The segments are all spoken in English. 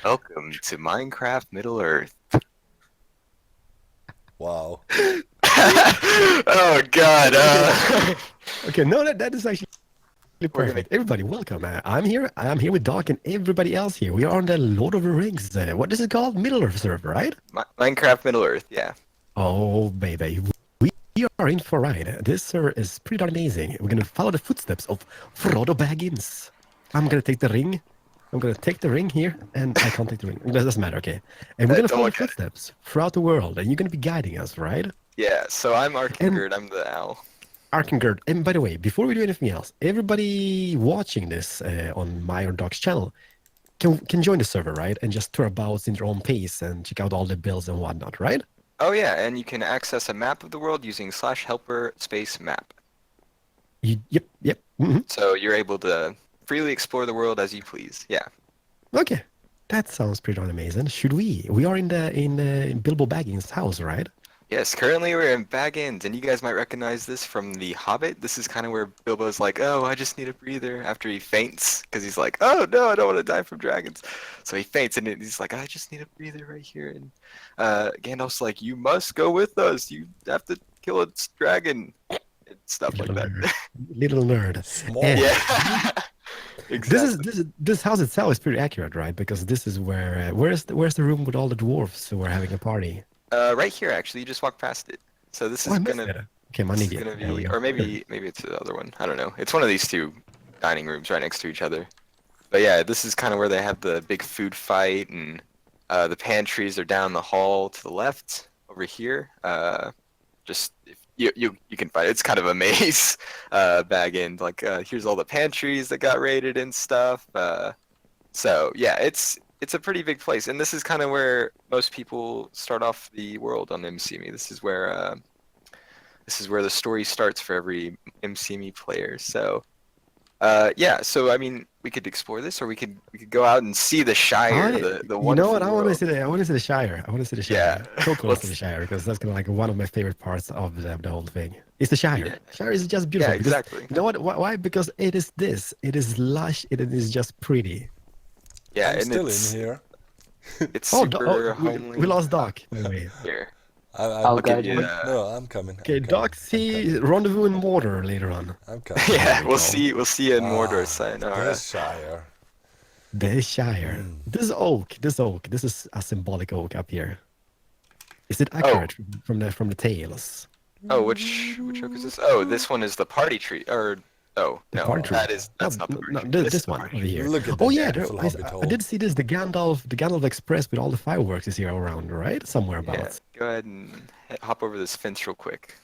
Welcome to Minecraft Middle Earth. Wow. Oh God, Okay, okay. No, that is actually we're gonna perfect. Everybody, welcome. I'm here. I'm here with Doc and everybody else here. We are on the Lord of the Rings. What is it called? Middle Earth server, right? Minecraft Middle Earth. Yeah. Oh, baby. We are in for a ride. This server is pretty darn amazing. We're gonna follow the footsteps of Frodo Baggins. I'm gonna take the ring. I'm gonna take the ring here, and I can't take the ring. It doesn't matter, okay? And we're gonna Don't follow the look at it. footsteps throughout the world, and you're gonna be guiding us, right? Yeah. So I'm And Arkengerd. I'm the owl. Arkengerd. And by the way, before we do anything else, everybody watching this on my or Doc's channel can join the server, right? And just tour about in their own pace and check out all the builds and whatnot, right? Oh yeah, and you can access a map of the world using /helper space map. Yep. So you're able to freely explore the world as you please. Yeah. Okay, that sounds pretty darn amazing. Should we? We are in Bilbo Baggins' house, right? Yes. Currently we're in Baggins, and you guys might recognize this from The Hobbit. This is kind of where Bilbo's like, "Oh, I just need a breather," after he faints, because he's like, "Oh no, I don't want to die from dragons." So he faints, and he's like, "I just need a breather right here." And Gandalf's like, "You must go with us. You have to kill a dragon," and stuff like Little that. nerd. Little nerd. Small. And Yeah. this is Exactly. this house itself is pretty accurate, right? Because this is where where's the room with all the dwarfs who are having a party? Right here, actually, you just walk past it. So this Oh, I is missed gonna it. Okay, I'm an this is idiot. gonna There we be, go. or maybe it's the other one. I don't know. It's one of these two dining rooms right next to each other. But yeah, this is kind of where they have the big food fight, and the pantries are down the hall to the left over here. Just if you can find it. It's kind of a maze back in. Like here's all the pantries that got raided and stuff. So yeah, it's a pretty big place, and this is kind of where most people start off the world on MCME. This is where the story starts for every MCME player. So yeah, so I mean, we could explore this, or we could go out and see the Shire, the You know what? wonderful world. I want to see the Shire. I want to see the Yeah, Shire. So close to the let's. Shire because that's kind of like one of my favorite parts of the whole thing. It's the Yeah, Shire. Shire is just yeah, beautiful because exactly. you know what? Why? Because it is this. It is lush. It is just pretty. Yeah, I'm and still in it's here. it's Oh, super we homely. lost Doc. By the way. Here, I'm I'll I'll give guide you. you. no, I'm coming. Okay, I'm coming. Doc, I'm see coming. rendezvous in Mordor later on. I'm coming. There Yeah, we we'll go. see. We'll see you in Mordor, Ah, Sayonara. this Shire. The Shire. Mm. This oak. This oak. This is a symbolic oak up here. Is it Oh, accurate from the tales? oh, which oak is this? Oh, this one is the party tree. Or oh The no, party tree. that's not the party No, tree. this, This is this the one party over tree. here. Look at Oh that yeah, beautiful hobbit I hole. did see this. The Gandalf Express with all the fireworks is here around, right? Somewhere Yeah, about. go ahead and hop over this fence real quick.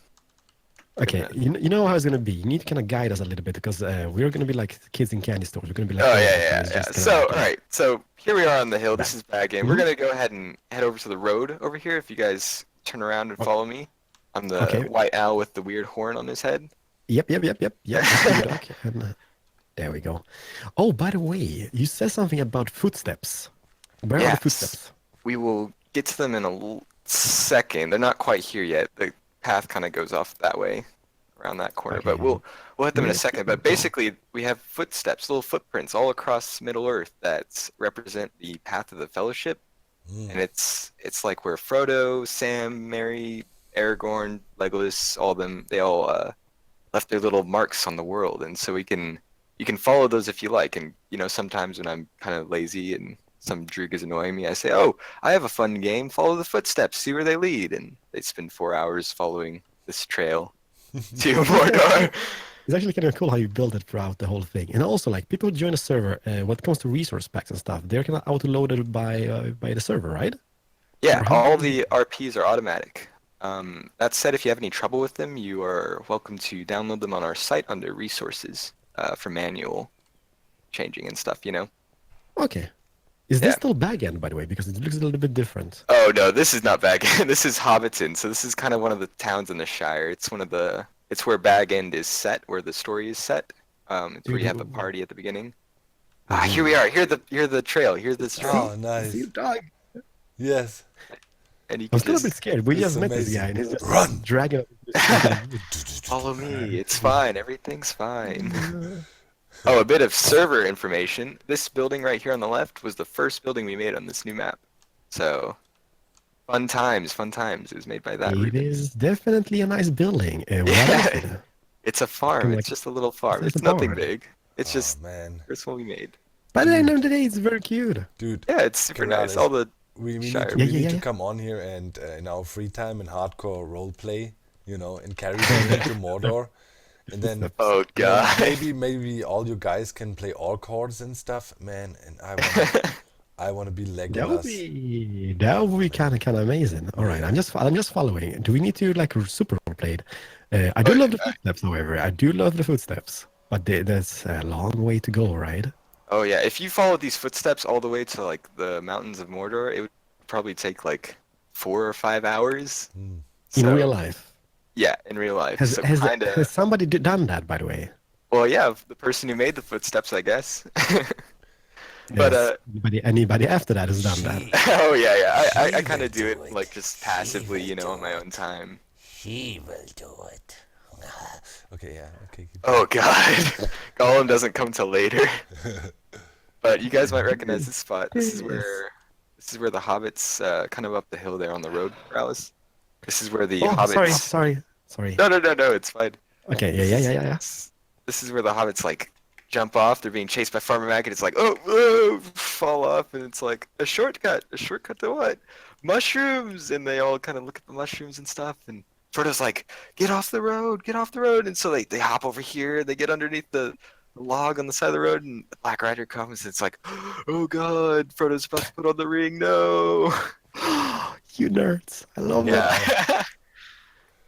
Okay, Gonna- you know how it's gonna be. You need to kind of guide us a little bit because we're gonna be like kids in candy stores. We're gonna be like, Oh oh, yeah, this one yeah, is yeah. just kind of So like, all right, so here we are on the hill. back. This is back in. We're Mhm. gonna go ahead and head over to the road over here. If you guys turn around and follow me, I'm the Okay. white owl with the weird horn on his head. Yep. That's me, Doc. And, there we go. Oh, by the way, you said something about footsteps. Where are the Yes, footsteps? we will get to them in a second. They're not quite here yet. The path kind of goes off that way, around that corner. Okay. But we'll hit them in a Let's second. But go. basically, we have footsteps, little footprints all across Middle Earth that represent the path of the Fellowship, and it's like where Frodo, Sam, Merry, Aragorn, Legolas, all of them, they all left their little marks on the world, and so you can follow those if you like. And you know, sometimes when I'm kind of lazy and some droog is annoying me, I say, "Oh, I have a fun game. Follow the footsteps, see where they lead." And they spend 4 hours following this trail to Mordor. It's actually kind of cool how you build it throughout the whole thing. And also, like people who join a server, when it comes to resource packs and stuff, they're kind of auto-loaded by the server, right? Yeah, Or how? all the RPs are automatic. That said, if you have any trouble with them, you are welcome to download them on our site under resources for manual changing and stuff, you know? Okay. Is Yeah. this still back end, by the way? Because it looks a little bit different. Oh no, this is not Bag End. This is Hobbiton. So this is kind of one of the towns in the Shire. It's where Bag End is set, where the story is set. It's where you have the party at the beginning. Ah, here we are. Here's the trail. Here's this trail. Oh, See, nice. dog. Yes. And you I'm can still a bit just scared. We It's just met this amazing. guy, and he's just Run. dragging. follow me. It's fine. Everything's fine. Oh, a bit of server information. This building right here on the left was the first building we made on this new map. So, fun times, fun times. It was made by that It Reuben. is definitely a nice building. What is Yeah, it? it's a It's farm. kind of It's like just a little farm. it's a It's nothing barn. big. It's Oh just man, first one we made. But at the end dude, of the day, it's very cute. dude, Yeah, it's super nice. Keralis, All the we need to Shire. Yeah, we yeah, need yeah, to yeah. come on here and in our free time and hardcore role play, and carry the ring to Mordor, and then Footsteps. Oh and then God. maybe all you guys can play orcs and stuff, man. And I wanna be Legolas, That would be kind of amazing. All right, yeah. I'm just following. Do we need to like super roleplay it? I Oh do love the yeah. footsteps, however. I do love the footsteps, but there's a long way to go, right? Oh yeah. If you followed these footsteps all the way to like the mountains of Mordor, it would probably take like 4 or 5 hours. Mm. In real So life, yeah, in real life. has So has kind has of. somebody done that, by the way? Well, yeah, the person who made the footsteps, I guess. But Yes. Anybody after that has done that? She, oh yeah, yeah. I she kind will of do do it it. like just She passively, will on do my it. own time. She will do it. Okay, yeah, okay. Keep Oh God, Gollum doesn't come till later. But you guys might recognize this spot. Yes. This is where the hobbits, kind of up the hill there on the road, Keralis. This is where the Oh, hobbits. sorry. No, no, no, no. It's fine. Okay, This is yeah. this is where the hobbits like jump off. They're being chased by Farmer Mac, and it's like, oh, fall off, and it's like a shortcut. A shortcut to what? Mushrooms, and they all kind of look at the mushrooms and stuff. And Frodo's like, get off the road, get off the road. And so they hop over here. They get underneath the log on the side of the road, and the Black Rider comes. And it's like, oh God, Frodo's about to put on the ring. No. You nerds. I love it. Yeah.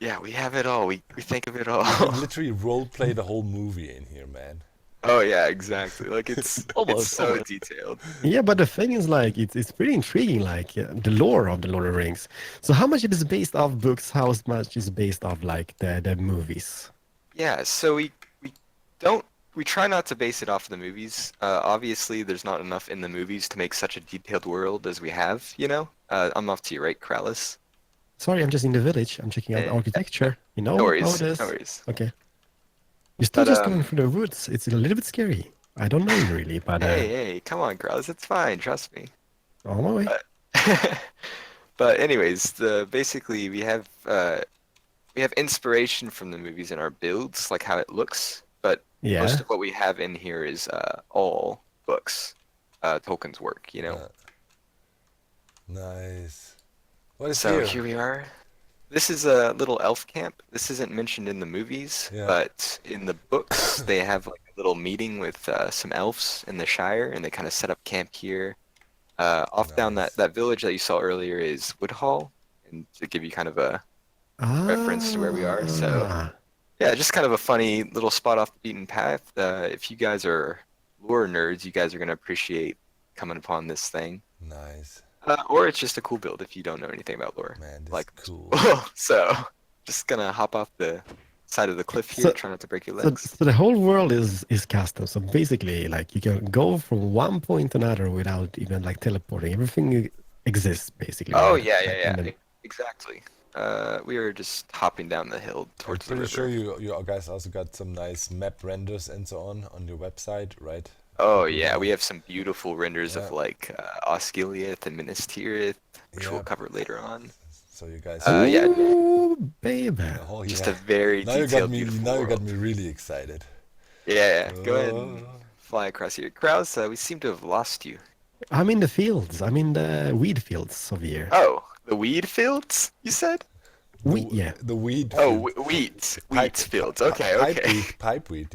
Yeah, we have it all. We think of it all. We can literally role play the whole movie in here, man. Oh yeah, exactly. Like it's Almost, so almost. detailed. Yeah, but the thing is, like, it's pretty intriguing, like the lore of the Lord of the Rings. So, how much it is based off books? How much is based off like the movies? Yeah, so we don't we try not to base it off of the movies. Obviously, there's not enough in the movies to make such a detailed world as we have. I'm off to you, right, Keralis? Sorry, I'm just in the village. I'm checking out the Eh, architecture. You know No how worries, it is. no worries. Okay, you're still But just going through the woods. It's a little bit scary. I don't know you really, but hey, come on, Keralis, it's fine. Trust me. on my way. But but anyways, the basically we have inspiration from the movies in our builds, like how it looks, but Yeah. most of what we have in here is all books, Tolkien's work. Nice. What is So here? here we are. This is a little elf camp. This isn't mentioned in the movies, Yeah. but in the books they have like a little meeting with some elves in the Shire, and they kind of set up camp here. Off down Nice. that village that you saw earlier is Woodhall, and to give you kind of a reference to where we are. So Ah, yeah, just kind of a funny little spot off the beaten path. If you guys are lore nerds, you guys are gonna appreciate coming upon this thing. Nice. Or it's just a cool build if you don't know anything about lore. Man, this Like, is cool. so just gonna hop off the side of the cliff here, So- try not to break your so, legs. so the whole world is custom. So basically, like you can go from one point to another without even like teleporting. Everything exists basically. Oh right? yeah, Like, yeah, and yeah, then- exactly. We were just hopping down the hill I'm towards the pretty river. sure you guys also got some nice map renders and so on your website, right? Oh People yeah, who- we have some beautiful renders of Yeah. like Osgiliath and Minas Tirith, which Yeah. we'll cover later on. So you guys. Yeah. Ooh, baby. Oh Just yeah. a very Now you got detailed, me. beautiful Now you got world. me really excited. Yeah, go ahead and Oh. fly across here. Kraus, we seem to have lost you. I'm in the fields. I'm in the weed fields of here. Oh, the weed fields, you said? Wheat, yeah. The weed. Oh, field. wheat Pipe- fields. Okay, Pipe okay. weed. Pipe weed.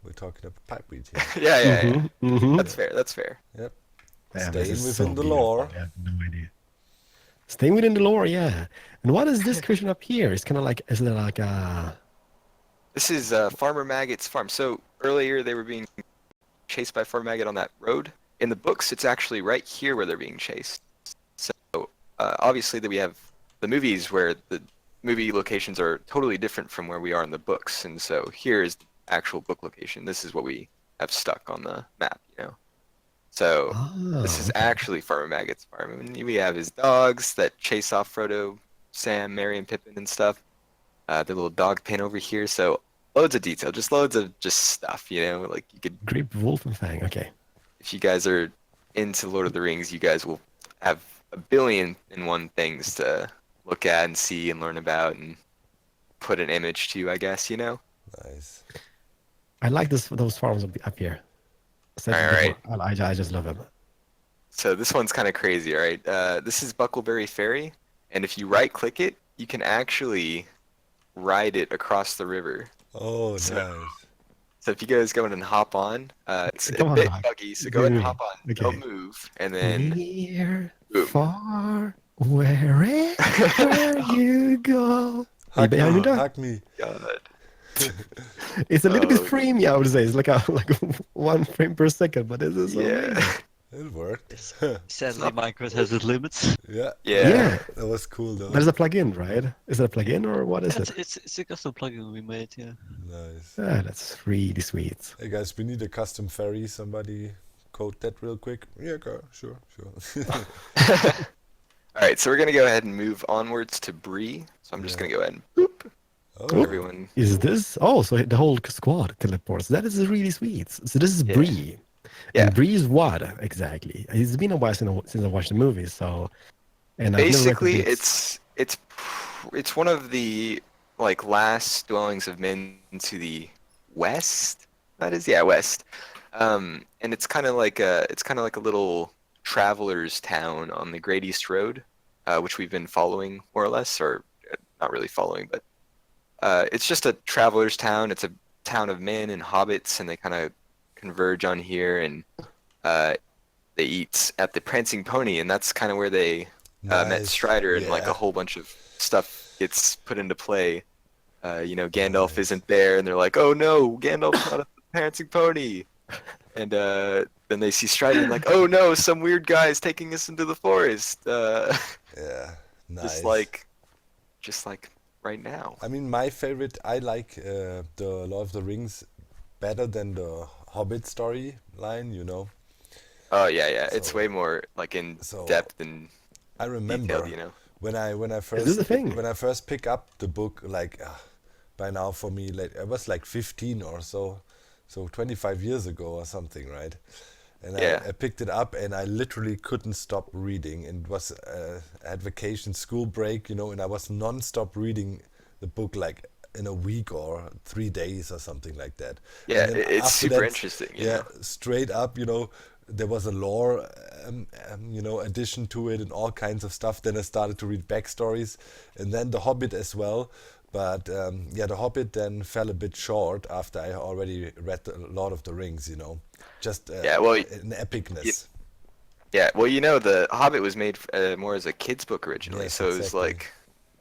We're talking about pipe weed here. Yeah, yeah, yeah. Mm-hmm. That's fair. That's fair. Yep. Yeah, Staying this is within so the beautiful. lore. I have no idea. Staying within the lore, yeah. And what is this creature up here? It's kind of like, is it like a... This is Farmer Maggot's farm. So earlier they were being chased by Farmer Maggot on that road. In the books, it's actually right here where they're being chased. So obviously that we have the movies where the movie locations are totally different from where we are in the books, and so here is the actual book location. This is what we have stuck on the map. So this is okay. actually Farmer Maggot's farm. And we have his dogs that chase off Frodo, Sam, Merry, and Pippin and stuff. The little dog pen over here. So loads of detail, just loads of just stuff, you know, like you could, Grip Wolfenfang. Okay. if you guys are into Lord of the Rings, you guys will have a billion and one things to look at and see and learn about and put an image to, I guess, you know? Nice. I like those farms up here. I said All before, right. I just love them. So this one's kind of crazy, all right? This is Buckleberry Ferry, and if you right-click it, you can actually ride it across the river. Oh, So, nice. so if you guys go in and hop on, it's a Come on, bit Doc. buggy, so go Give ahead and me. hop on. Okay. Don't move, and then Near, boom. far, wherever you go. Are you Hug behind me, me, Doc? hug me. God. It's a little bit Oh, framey, I would say. It's like like 1 frame per second, but it is yeah. amazing. It worked. Sadly, Minecraft has its limits. Yeah. Yeah. That was cool though. There's a plugin, right? Is it a plugin or what is It's, it? it's a custom plugin we made, yeah. Nice. Ah, that's really sweet. Hey guys, we need a custom ferry. Somebody code that real quick. Yeah, go. Sure. All right, so we're gonna go ahead and move onwards to Bree. So I'm just Yeah. gonna go ahead and boop. Oh, Everyone. Is this? Oh, so the whole squad teleports. That is really sweet. So this is Yeah. Bree. Yeah. And Bree is what exactly? It's been a while since I watched the movie, so. And I've never read the Basically, books. it's one of the like last dwellings of men to the west. That is, yeah, west. And it's kind of like a little traveler's town on the Great East Road, which we've been following more or less, or not really following, but it's just a traveler's town. It's a town of men and hobbits, and they kind of converge on here, and they eat at the Prancing Pony, and that's kind of where they met nice. Strider, and like Yeah. a whole bunch of stuff gets put into play. You know, Gandalf isn't there, and they're like, "Oh no, Gandalf's not at the Prancing Pony," and then they see Strider, and like, "Oh no, some weird guy is taking us into the forest," Yeah. Nice. just like right now. I mean, my favorite. I like the Lord of the Rings better than the Hobbit storyline. You know. Oh yeah, it's So- way more like in so depth and I remember detailed, you know. when I first this a thing? when I first pick up the book, like by now for me, like I was like 15 or so 25 years ago or something, right? And Yeah. I picked it up and I literally couldn't stop reading. And it was I had vacation, school break, you know, and I was non-stop reading the book like in a week or 3 days or something like that. Yeah, And then it's after super that, interesting. You yeah, know? straight up, you know, there was a lore, you know, addition to it and all kinds of stuff. Then I started to read backstories, and then The Hobbit as well. But yeah, The Hobbit then fell a bit short after I already read The Lord of the Rings, you know, just Yeah, well, an epicness. Yeah, well, you know, The Hobbit was made more as a kid's book originally, Yes, so it was exactly. like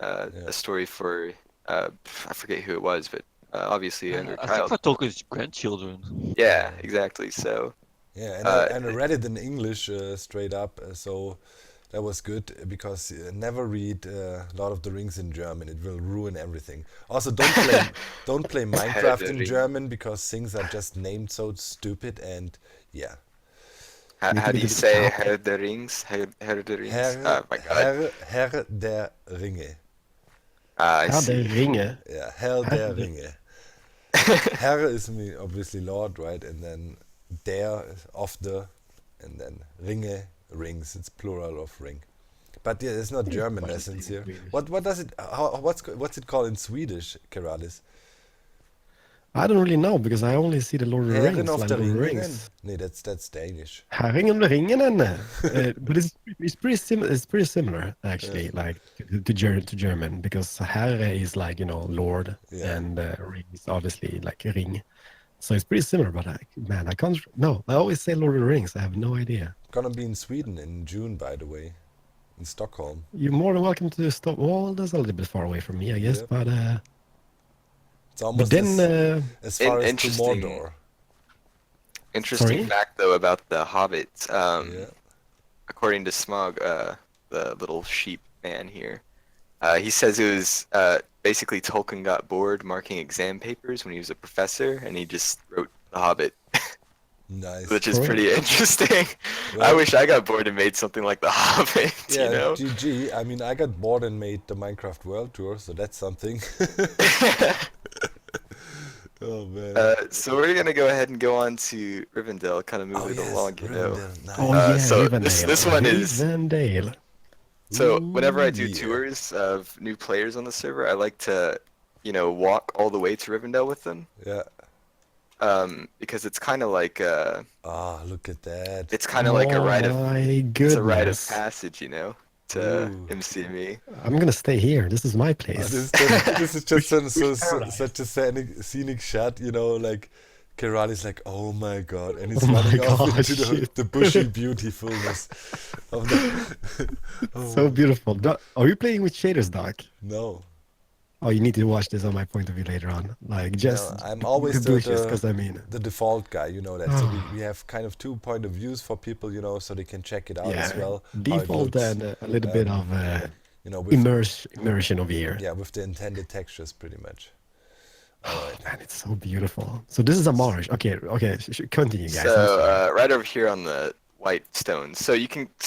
Yeah. a story for I forget who it was, but obviously under I think child. we're talking to grandchildren. Yeah, exactly. So Yeah, and I Uh, read it in English straight up, so that was good because never read Lord of the Rings in German. It will ruin everything. Also, don't play Minecraft in Ring. German because things are just named so stupid. And yeah, how, Need how to do you get the say top. Herr der Rings? Herr der Rings? Herr, Oh my God. Herr der Ringe. I Ja, de see. ringen. Yeah, Herr der Herr der- Ringe. Herr is obviously Lord, right? And then der is of the, and then Ringe, rings. It's plural of ring. But yeah, it's not German What's essence it in here. Swedish? What does it? What's it called in Swedish, Keralis? I don't really know because I only see the Lord of the Herren Rings. of Like the Lord of the Ringen? Rings. Nee, that's Danish. Herring om ringen. But it's pretty It's pretty similar actually, like to German because Herre is like Lord, Yeah. and ring is obviously like ring. So it's pretty similar. But man, I can't. No, I always say Lord of the Rings. I have no idea. Gonna be in Sweden in June, by the way, in Stockholm. You're more than welcome to stop. Well, that's a little bit far away from me, I guess. Yep. But It's almost then as far as to Interesting. Mordor. Interesting Sorry? fact though about the Hobbits. Yeah. According to Smog, the little sheep man here, he says it was basically Tolkien got bored marking exam papers when he was a professor, and he just wrote The Hobbit, Nice. which is Cool. pretty interesting. I Well- wish I got bored and made something like The Hobbit. Yeah, You know? GG. I mean, I got bored and made the Minecraft World Tour, so that's something. Oh man. So we're gonna go ahead and go on to Rivendell, kind of move Oh it yes, along, you know. Rivendell. Nice. Oh yeah, So Rivendell. this one is Rivendell. so whenever I Ooh, do yeah. tours of new players on the server, I like to, walk all the way to Rivendell with them. Yeah. Because it's kind of like Ah, look at that. it's kind of like a Oh rite of my it's a rite of goodness. passage, to Ooh. MC me. I'm gonna stay here. This is my place. This is just paradise. such a scenic shot, like Keralis like, oh my god, and he's Oh my running off gosh, into shit. the bushy beautifulness of the. So beautiful. Are you playing with shaders, Doc? No, Oh, you need to watch this on my point of view later on. Like, just I'm always the bushes, because I mean, the default guy, you know that. So we have kind of two point of views for people, so they can check it out as yeah, well. How it default looks, and a little bit of with immersion over here. yeah, with the intended textures, pretty much. All right. Man, it's so beautiful. So this is a marsh. Okay, continue, guys. I'm So sorry. right over here on the white stones. So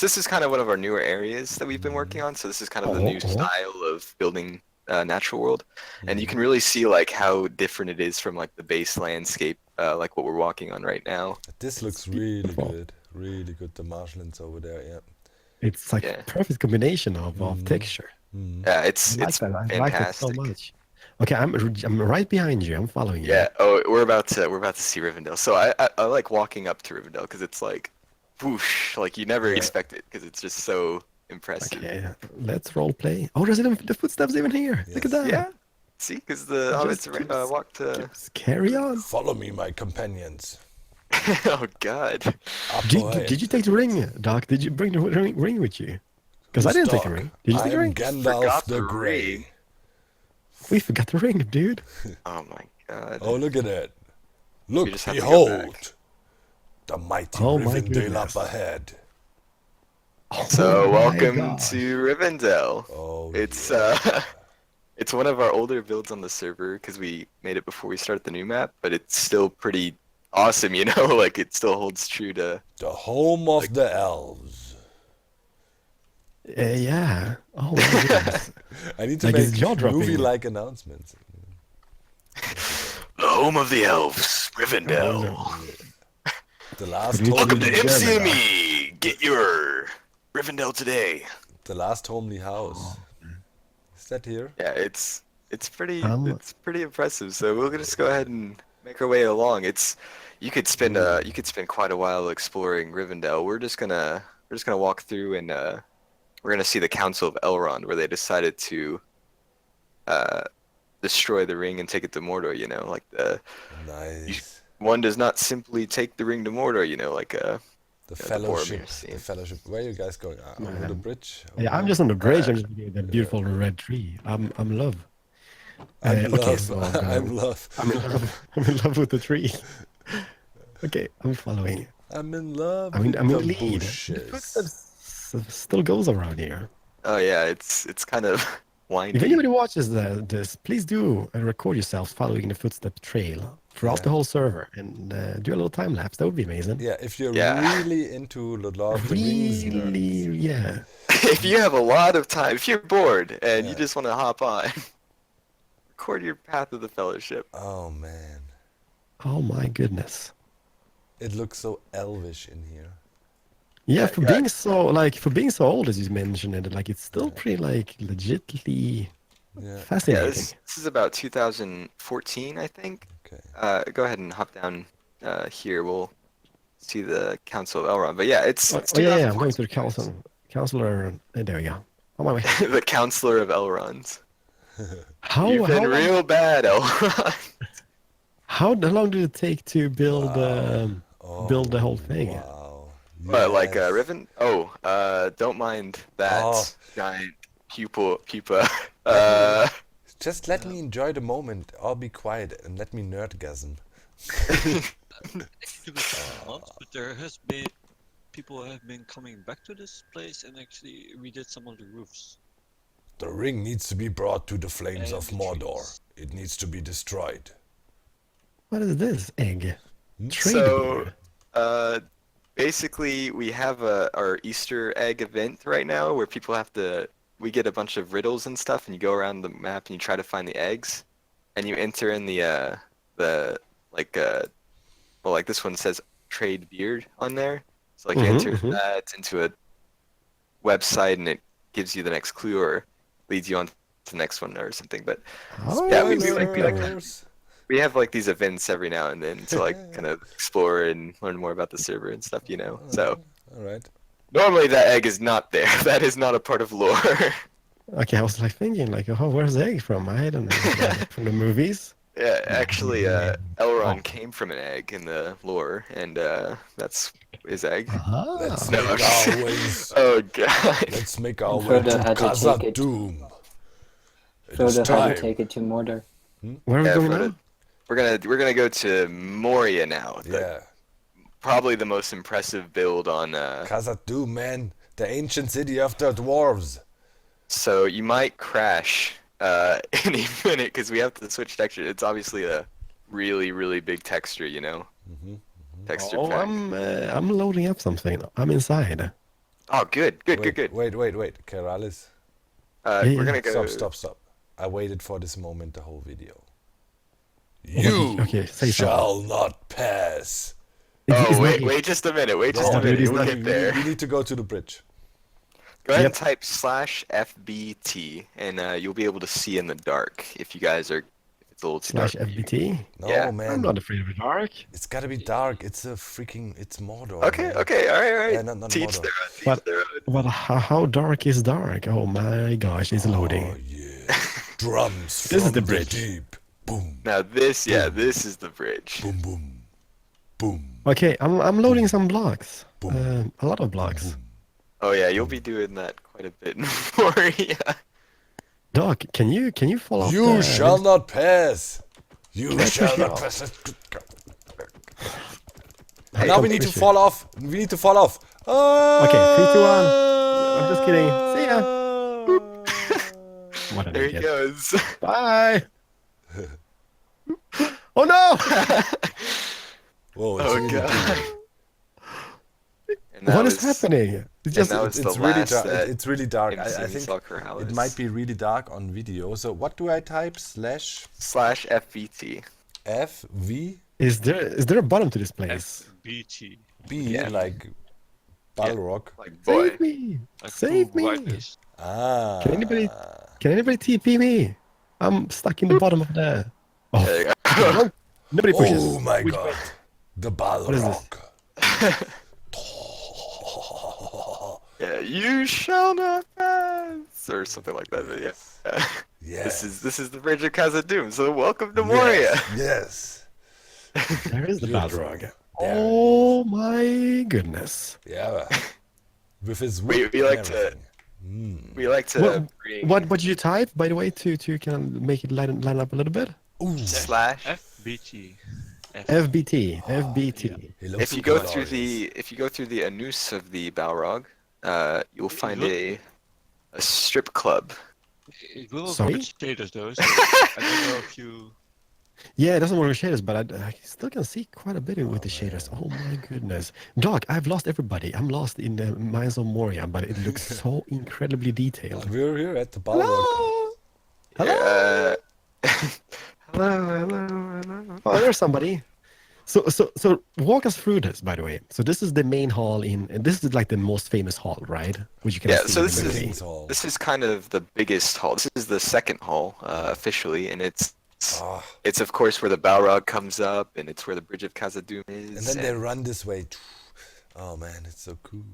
this is kind of one of our newer areas that we've been working on. So this is kind of the new style of building natural world, and you can really see like how different it is from like the base landscape, like what we're walking on right now. This looks really good. The marshlands over there, yeah. It's like Yeah. a perfect combination of texture. Yeah, it's I like that. I like it so fantastic. much. Okay, I'm right behind you. I'm following you. Yeah. Oh, we're about to see Rivendell. So I like walking up to Rivendell because it's like, whoosh, like you never expect it because it's just so impressive. Okay, let's role play. Oh, there's even the footsteps even here. Look at that. Yeah. See, because the Just hobbits walked to. Just carry on. Follow me, my companions. Oh God. Up Did you take the ring, Doc? Did you bring the ring with you? Because I didn't take the ring. Did you take the I'm ring? Gandalf Forgot the the Grey. ring. We forgot the ring, dude. Oh my God. Oh, look at that. Look, just have to go back. behold. The mighty Oh my Rivendell goodness. up ahead. So Oh my welcome gosh. to Rivendell. Oh, It's yeah. it's one of our older builds on the server because we made it before we started the new map, but it's still pretty awesome, like it still holds true to. The home of the elves. Yeah. Oh my goodness. I need to Like, it's make jaw-dropping. movie-like announcements. The home of the elves, Rivendell. The last Welcome Welcome homely, to German. MCME. Get your Rivendell today. the last homely house. Is that here? Yeah, it's pretty Um, impressive. So we'll just go ahead and make our way along. You could spend quite a while exploring Rivendell. We're just gonna walk through and we're gonna see the Council of Elrond where they decided to destroy the ring and take it to Mordor. Like Nice. one does not simply take the ring to Mordor. Like The the fellowship. Boromir scene. The fellowship. Where are you guys going? Over the bridge? yeah, I'm just on the bridge. I'm just looking at the beautiful red tree. I'm love. I'm Okay, love. so I'm love. I'm in love. I'm in love with the tree. Okay, I'm following. I'm in love I'm in with the the lead. The bushes. footsteps still goes around here. Oh yeah, it's kind of windy. If anybody watches this, please do record yourself following the footstep trail throughout the whole server and do a little time lapse. That would be amazing. Yeah, if you're Yeah. really into the Lord of the Rings Really, nerds. yeah. If you have a lot of time, if you're bored and you just want to hop on, record your Path of the Fellowship. Oh man, Oh my goodness. it looks so elvish in here. Yeah, for being so old as you mentioned it, like it's still pretty legitly Yeah. fascinating. Yeah, this is about 2014, I think. Okay. Go ahead and hop down here. We'll see the Council of Elrond. But yeah, it's Oh, yeah, I'm going to the counselor. There we go. On my way. the Counselor of Elrond. How You've been how, real bad, Elrond. how long did it take to build build the whole thing? Wow. But like Yes. Riven? Oh, don't mind that Oh. giant pupa. Just let me enjoy the moment. I'll be quiet and let me nerdgasm. But there has been people have been coming back to this place and actually redid some of the roofs. The ring needs to be brought to the flames And of the Mordor. trees. It needs to be destroyed. What is this egg? Trade So, beer. basically, we have our Easter egg event right now where people we get a bunch of riddles and stuff, and you go around the map and you try to find the eggs, and you enter in the the like well, like this one says trade beard on there. So like you enter that into a website and it gives you the next clue or leads you on to the next one or something. But yeah, we we have like these events every now and then to like kind of explore and learn more about the server and stuff, you know. So all right. normally that egg is not there. That is not a part of lore. Okay, I was like thinking, like, oh, where's the egg from? I don't know. From the movies? Yeah, actually, Elrond came from an egg in the lore, and that's his egg. Let's No, make our ways. Oh god. Let's make our way Frodo to had to take it. Khazad-dûm. It is Frodo had time. to take it to Mordor. Where are we Yeah, going Frodo, now? we're gonna go to Moria now. Yeah. Probably the most impressive build on. Khazad-dûm, man. The ancient city of the dwarves. So you might crash any minute because we have to switch texture. It's obviously a really big texture, you know. Texture Oh, pack. I'm loading up something. I'm inside. Oh, good. Wait. Keralis. We're gonna go. Stop. I waited for this moment the whole video. Okay, You okay, say shall not pass. It's Wait not- just a minute. Wait just Oh, a minute. dude, We'll it's get there. We need to go to the bridge. Go ahead Yep. and type /FBT, and you'll be able to see in the dark if you guys are. If it's a little too dark. Slash FBT. No, Yeah. man. I'm not afraid of the dark. It's gotta be dark. It's Mordor. Okay, man. all right. Yeah, not Teach Mordor. their own. Teach But- their own. But how dark is dark? Oh my gosh, it's Oh loading. yeah. Drums This is from the bridge. deep. Boom, Now this is the bridge. boom, boom, boom. Okay, I'm loading some blocks. Boom. A lot of blocks. Oh yeah, you'll be doing that quite a bit more. Yeah. Doc, can you fall off? You the- shall not pass. You Let's shall push it not off. pass. Hey, Now don't we need to push it. fall off. We need to fall off. Okay, 3, 2, 1. I'm just kidding. See ya. What an There he idiot. goes. Bye. Oh no! Whoa, it's Oh really god. deep. And that What is was- happening? It's just that was It's the really last dark. that It's really dark. him I seeing think Doc Keralis. it might be really dark on video. So what do I type? /FBT. FV is there a bottom to this place? FBT. B Yeah. like Balrog. Like boy. Save me! Like Save Blue me! Whitelist. Ah. Can anybody TP me? I'm stuck in the bottom of the. Oh, There you go. nobody pushes. Oh my Which god. way? The is this? Balrog. Yeah, you shall not pass, or something like that. But yeah. Yes. This is the bridge of Khazad-dûm. So welcome to Moria. Yes. There is the Beautiful. Balrog. There Oh my goodness! Yeah. With his We- whip we and like to- everything. We like to What- bring What did you type, by the way, to kind of make it line up a little bit? Ooh. slash. FBT. FBT, FBT. He looks If you go glorious. through the anus of the Balrog, you'll find a strip club. It will Sorry? work with shaders though, so I don't know if you... Yeah, it doesn't work with shaders, but I still can see quite a bit with the shaders. Oh my goodness. Doc, I've lost everybody. I'm lost in the Mines of Moria, but it looks so incredibly detailed. We're here at the Balrog. Hello? Hello. Oh, there's somebody. So walk us through this, by the way. So this is the main hall and this is like the most famous hall, right? Which you can Yeah, see so in this the is- movie. King's Hall. This is kind of the biggest hall. This is the second hall officially, and it's Ah, of course where the Balrog comes up, and it's where the Bridge of Khazad-dûm is. and then they run this way. Oh man, it's so cool.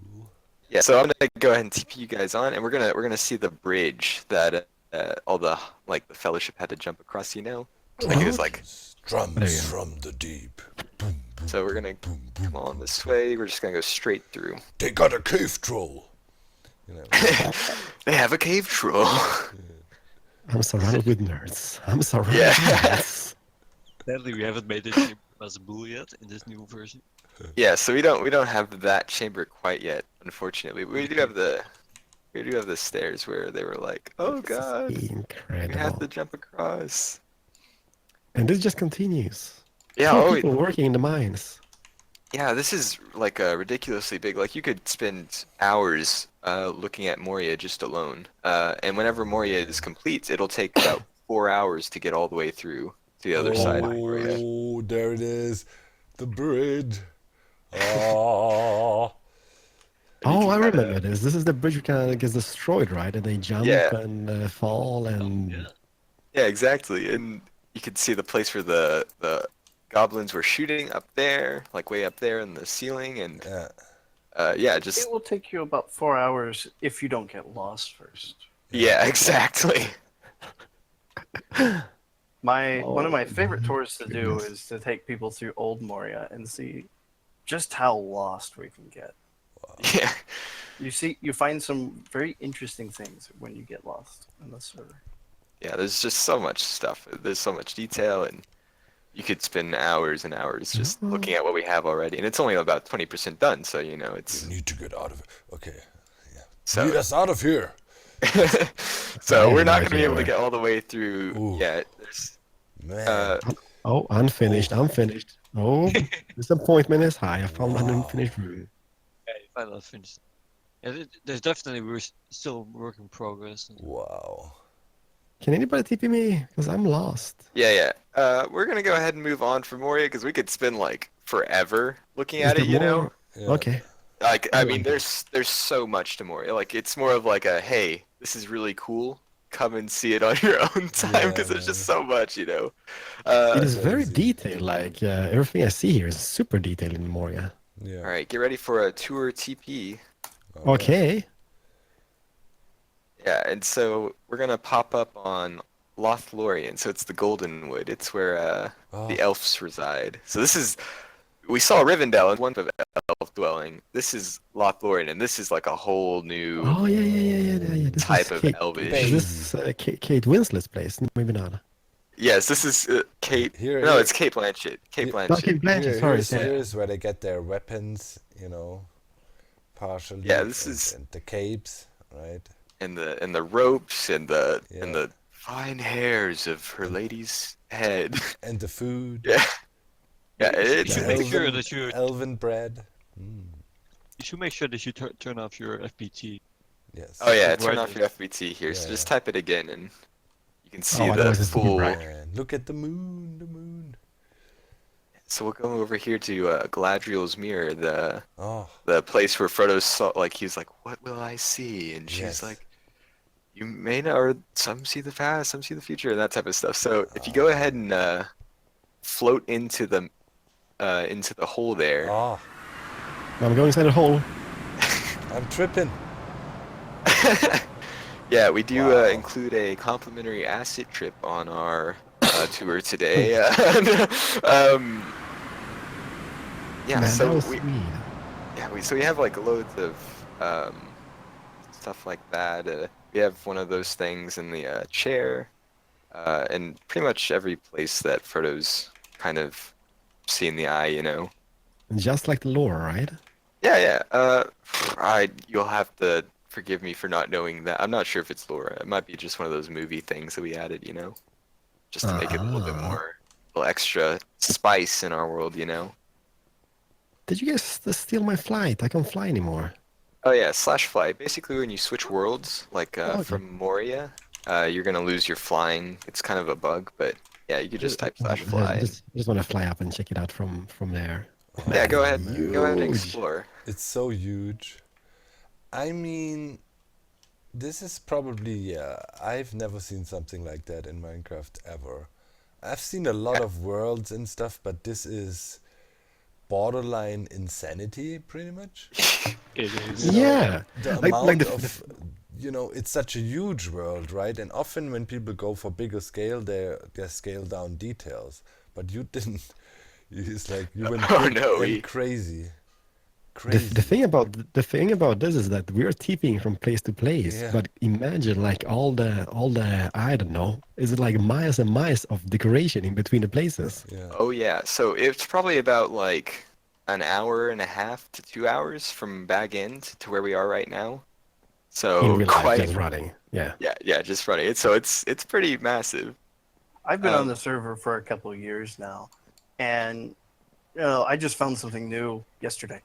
Yeah, so I'm gonna go ahead and TP you guys on, and we're gonna see the bridge that all the the Fellowship had to jump across. You know, like it was like. There you Drums go. from the deep. Boom, boom, So we're gonna boom, boom. come on this way. We're just gonna go straight through. They got a cave troll. You know. They have a cave troll. I'm surrounded with nerds. I'm surrounded Yeah. with nerds. Sadly, we haven't made it as a bull yet in this new version. Yeah, so we don't have that chamber quite yet, unfortunately. We do have the stairs where they were like, oh god, we have Incredible. to jump across. And this just continues. Yeah, Two oh people working in the mines. yeah, this is like ridiculously big. Like you could spend hours looking at Moria just alone. And whenever Moria is complete, it'll take about 4 hours to get all the way through. to the other side of Moria. Oh, there it is. The bridge. Oh. And you Oh, can I kinda- remember this. This is the bridge that kind of gets destroyed, right? And they jump Yeah. and fall and. Yeah. Yeah, exactly. And you could see the place where the goblins were shooting up there, like way up there in the ceiling, and yeah, just It will take you about 4 hours if you don't get lost first. yeah, exactly. One of my Oh, favorite tours to do goodness. is to take people through Old Moria and see just how lost we can get. Yeah, You find some very interesting things when you get lost on the server. yeah. There's just so much stuff. There's so much detail, and you could spend hours and hours just looking at what we have already. And it's only about 20% done, so you know it's You need to get out of it. Okay. Yeah. so. Get us out of here. So I we're have not no going to be idea able to where. get all the way through Ooh. yet. There's, Man. Oh, unfinished, unfinished. Oh, disappointment is high. I found an unfinished room. Yeah, you find that finished. Yeah, there's definitely we're still work in progress. And Wow. Can anybody TP me? Because I'm lost. yeah. We're going to go ahead and move on from Moria because we could spend like forever looking Is at there it, you know? more? Yeah. Okay. Like, I I mean, like there's so much to Moria. Like, it's more of like a, hey, this is really cool. Come and see it on your own time because there's just so much, you know. It is very crazy. detailed. Like everything I see here is super detailed in Moria. Yeah. All right, get ready for a tour TP. All right. Okay. Yeah, and so we're gonna pop up on Lothlorien. So it's the Golden Wood. It's where Oh. the elves reside. So this is we saw Rivendell in one of elf dwelling. This is Lothlorien, and this is like a whole new Oh yeah. This type is of Kate. elvish. Is this Kate Winslet's place? Maybe not. Yes, this is Kate. Here- no, here- it's Kate Blanchett. Kate Here- Blanchett. No, Kate Blanchett. Sorry. Here's where they get their weapons, you know, partially. Yeah, this and, is- and the capes, right? and the ropes and the Yeah. and the fine hairs of her lady's head. And the food. Yeah. Yeah, You it's should the make sure elven- that you elven bread. you should make sure that you turn off your FPT. Yes. Oh yeah, Right. turn off your FBT here. So Yeah. just type it again and you can see the otherwise it's too full. bright. And look at the moon. The moon. So we'll go over here to Galadriel's mirror, Oh. the place where Frodo saw, like he's like, "What will I see?" And she's Yes. like, "You may not, or some see the past, some see the future," and that type of stuff. So if you go ahead and float into the hole there. Oh. I'm going inside the hole. I'm tripping. Yeah, we do Wow. include a complimentary acid trip on our tour today. Yeah, Man, so that was we sweet. so we have like loads of stuff like that. We have one of those things in the chair, and pretty much every place that Frodo's kind of seen the eye, you know. Just like the lore, right? Yeah. You'll have to forgive me for not knowing that. I'm not sure if it's Laura. It might be just one of those movie things that we added, you know, just to make it a little bit more, a little extra spice in our world, you know. Did you guys steal my flight? I can't fly anymore. Oh yeah, /fly. Basically, when you switch worlds, like Okay. from Moria, you're gonna lose your flying. It's kind of a bug, but yeah, you could just type /fly. Just want to fly up and check it out from there. Yeah, go ahead and Huge. explore. It's so huge. I mean, this is probably, I've never seen something like that in Minecraft ever. I've seen a lot of worlds and stuff, but this is borderline insanity, pretty much. It is. Yeah. The Like amount the- of, it's such a huge world, right? And often when people go for bigger scale, they scale down details. But you didn't. It's like you went Oh, big no, and we- crazy. The thing about this is that we're TPing from place to place. Yeah. But imagine like all the I don't know, is it like miles and miles of decoration in between the places? Yeah. Oh yeah, so it's probably about like an hour and a half to 2 hours from Bag End to where we are right now. So in real life, quite just running. Yeah. yeah, just running it. So it's pretty massive. I've been on Um, the server for a couple of years now, and I just found something new yesterday.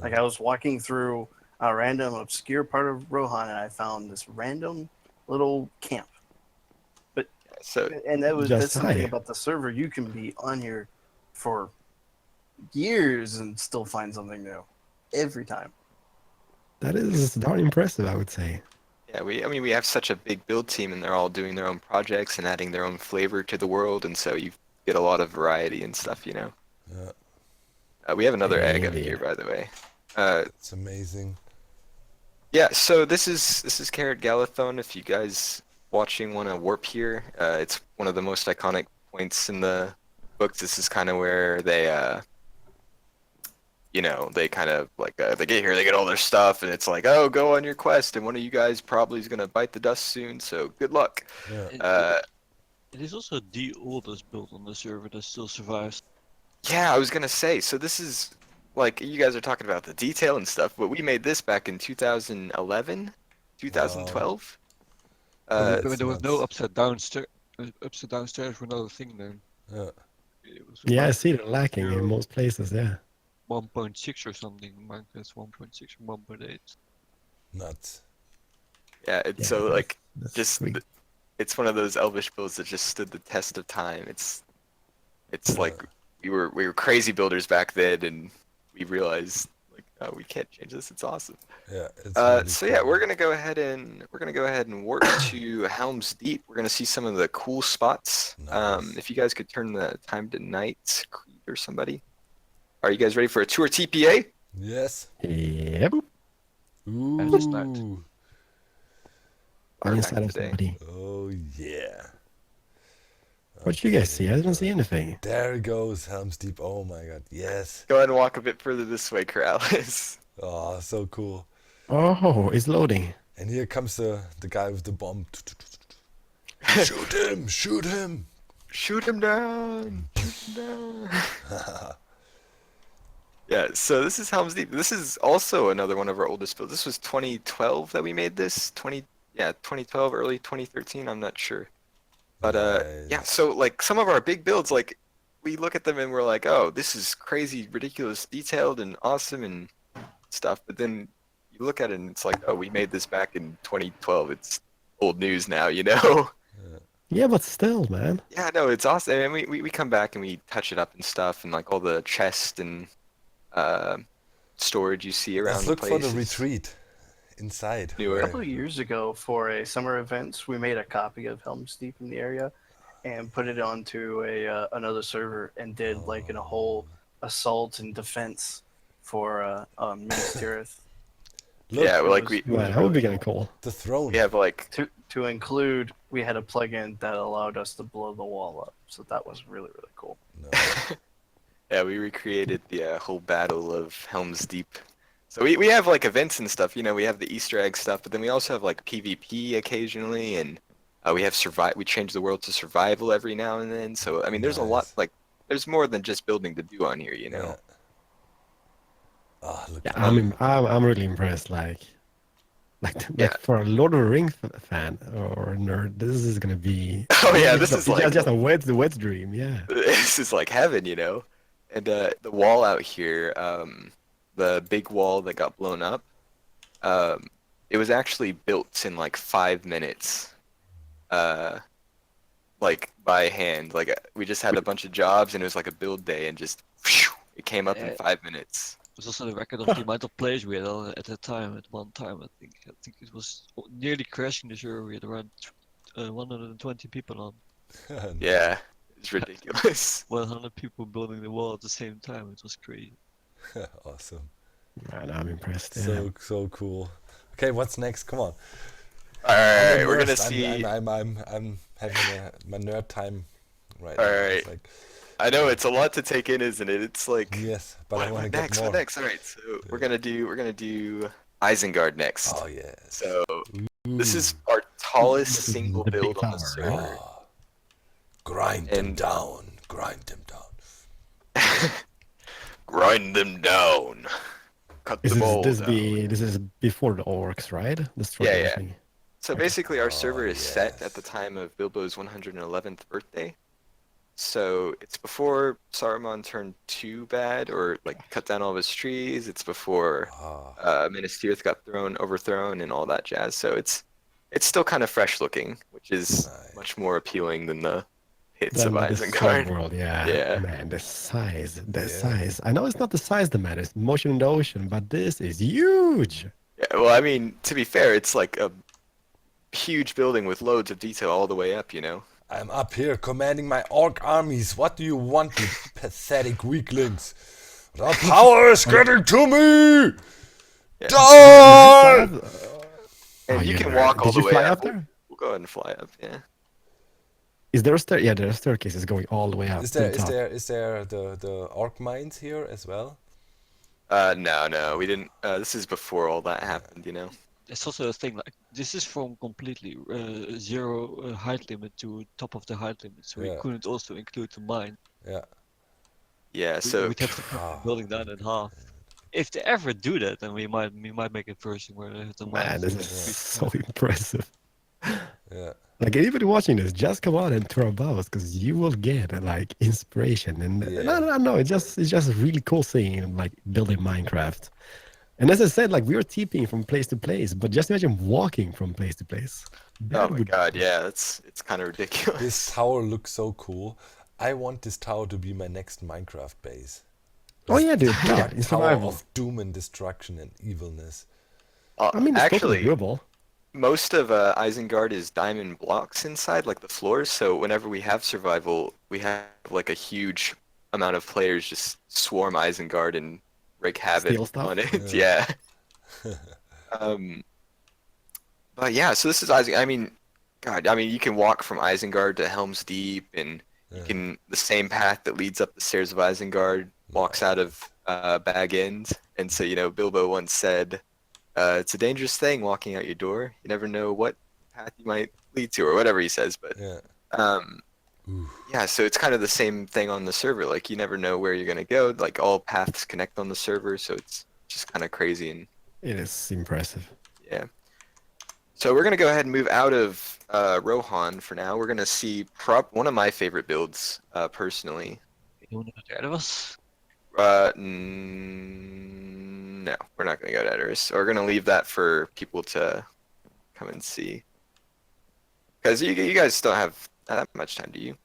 Like I was walking through a random obscure part of Rohan, and I found this random little camp. But So And that's Just the thing hi. about the server. You can be on here for years and still find something new every time. That is darn impressive, I would say. yeah, we have such a big build team, and they're all doing their own projects and adding their own flavor to the world, and so you get a lot of variety and stuff, you know. Yeah, We have another egg up Indeed. here, by the way. it's amazing. Yeah, so this is Carrot Galathon. If you guys watching want to warp here, it's one of the most iconic points in the book. This is kind of where they, they kind of like they get here, they get all their stuff, and it's like, oh, go on your quest, and one of you guys probably is gonna bite the dust soon. So good luck. Yeah. It is also the oldest build on the server that still survives. Yeah, I was gonna say. So this is like you guys are talking about the detail and stuff, but we made this back in 2011, 2012. That's When there was no nuts. upside down stairs were not a thing then. Yeah. It was Yeah, I Minecraft see it lacking in most places. Yeah. 1.6 or something. Minecraft 1.6 or 1.8. Nuts. Yeah, it's Yeah, so like that's just sweet. it's one of those Elvish builds that just stood the test of time. It's like we were crazy builders back then, and we realized like, oh, we can't change this. It's awesome. Yeah, it's really So yeah, cool. we're gonna go ahead and warp to Helm's Deep. We're gonna see some of the cool spots. Nice. If you guys could turn the time to night, Creed or somebody. Are you guys ready for a tour TPA? Yes. Yep. And it's night. Ooh. I'm Our inside time of today. somebody. Oh yeah. What you guys see? I didn't see anything. There goes Helm's Deep. Oh my god. Yes. Go ahead and walk a bit further this way, Keralis. Oh, so cool. Oh, it's loading. And here comes the guy with the bomb. Shoot him! Shoot him! Shoot him down! Shoot him down! Yeah, so this is Helm's Deep. This is also another one of our oldest builds. This was 2012 that we made this. 2012, early 2013. I'm not sure. But yeah. Nice. So like some of our big builds, like we look at them and we're like, oh, this is crazy, ridiculous, detailed, and awesome and stuff. But then you look at it and it's like, oh, we made this back in 2012. It's old news now, you know? Yeah, but still, man. Yeah, no, it's awesome. And we come back and we touch it up and stuff, and like all the chest and storage you see around Let's the look place. for the is retreat inside. newer. A couple of years ago, for a summer events, we made a copy of Helm's Deep in the area, and put it onto another server, and did like in a whole assault and defense for Minas Tirith. Look, Yeah, It like was we Man, that would be kind of cool. the throne. we have like To include, we had a plugin that allowed us to blow the wall up, so that was really cool. No. yeah, we recreated the whole battle of Helm's Deep. So we have like events and stuff, you know, we have the Easter egg stuff, but then we also have like PvP occasionally, and we have we change the world to survival every now and then. So I mean, there's a lot, Nice. like there's more than just building to do on here, you know. Yeah. Oh, look. Yeah, at I'm really impressed. Like Yeah. for a Lord of the Rings fan or nerd, this is gonna be. Oh yeah, this is like just a wet dream. Yeah. this is like heaven, you know. And the wall out here, the big wall that got blown up, it was actually built in like 5 minutes, like by hand. Like we just had a bunch of jobs, and it was like a build day, and just whew, it came up in Yeah. 5 minutes. It was also the record of the amount of players we had on at that time. At one time, I think it was nearly crashing the server. We had around 120 people on. Yeah, it's ridiculous. 100 people building the wall at the same time. It was crazy. Awesome. Man, I'm impressed. Yeah. So cool. Okay, what's next? Come on. All I'm right, we're gonna immersed. see. I'm having my nerd time right All now. right. It's like, I know it's a lot to take in, isn't it? It's like yes, but I want to what get next? more. What next? All right, so we're gonna do Isengard next. Oh yes. So this is our tallest single The big build on the tower, server. right? Oh, grind them And- down. Grind them down. Grind them down. Cut them all down. This is before the orcs, right? Destroy Yeah, yeah. everything. So basically, our server Oh, is set at the yes. time of Bilbo's 111th birthday. So it's before Saruman turned too bad, or like cut down all of his trees. It's before Ah, Minas Tirith got overthrown, and all that jazz. So it's still kind of fresh looking, which is Nice. much more appealing than the pits of Than the Isengard. world, yeah. Yeah. Man, the Yeah. size. I know it's not the size that matters, motion in the ocean, but this is huge. Yeah, well, I mean, to be fair, it's like a huge building with loads of detail all the way up, you know? I'm up here commanding my orc armies. What do you want, you pathetic weaklings? The power is getting to me! Yeah. Die! And you you can nerd. walk all Did you the way fly up. up there? We'll go ahead and fly up, yeah. Is there a stair? Yeah, there are staircases going all the way up Is to there the top. is there the orc mines here as well? No, we didn't. This is before all that happened, you know? It's also a thing like this is from completely zero height limit to top of the height limit, so we Yeah. couldn't also include the mine. Yeah. Yeah, so We'd have to cut the building down in half. If they ever do that, then we might make a version where the mine Man, is this is increased. so impressive. Yeah. Like anybody watching this, just come on and throw bows because you will get like inspiration. And Yeah. no, it's just really cool seeing like building Minecraft. And as I said, like we were TPing from place to place, but just imagine walking from place to place. oh That my would- god, yeah, it's kind of ridiculous. This tower looks so cool. I want this tower to be my next Minecraft base. Oh yeah, dude, Yeah, yeah, in tower survival. of doom and destruction and evilness. I mean, it's totally Actually, doable. most of Isengard is diamond blocks inside, like the floors. So whenever we have survival, we have like a huge amount of players just swarm Isengard and wreak havoc Steal stuff? on it. Yeah. But yeah, so this is Isengard. I mean, God, I mean, you can walk from Isengard to Helm's Deep, and you can the same path that leads up the stairs of Isengard walks out of Bag End. And so, you know, Bilbo once said, it's a dangerous thing walking out your door. You never know what path you might lead to, or whatever he says. But Yeah. yeah, so it's kind of the same thing on the server. Like, you never know where you're gonna go. Like, all paths connect on the server, so it's just kind of crazy. And It is impressive. yeah. So we're gonna go ahead and move out of Rohan for now. We're gonna see one of my favorite builds, personally. You want to go to Erebus? No, we're not gonna go to Edoras. We're gonna leave that for people to come and see. Because you guys don't have that much time, do you?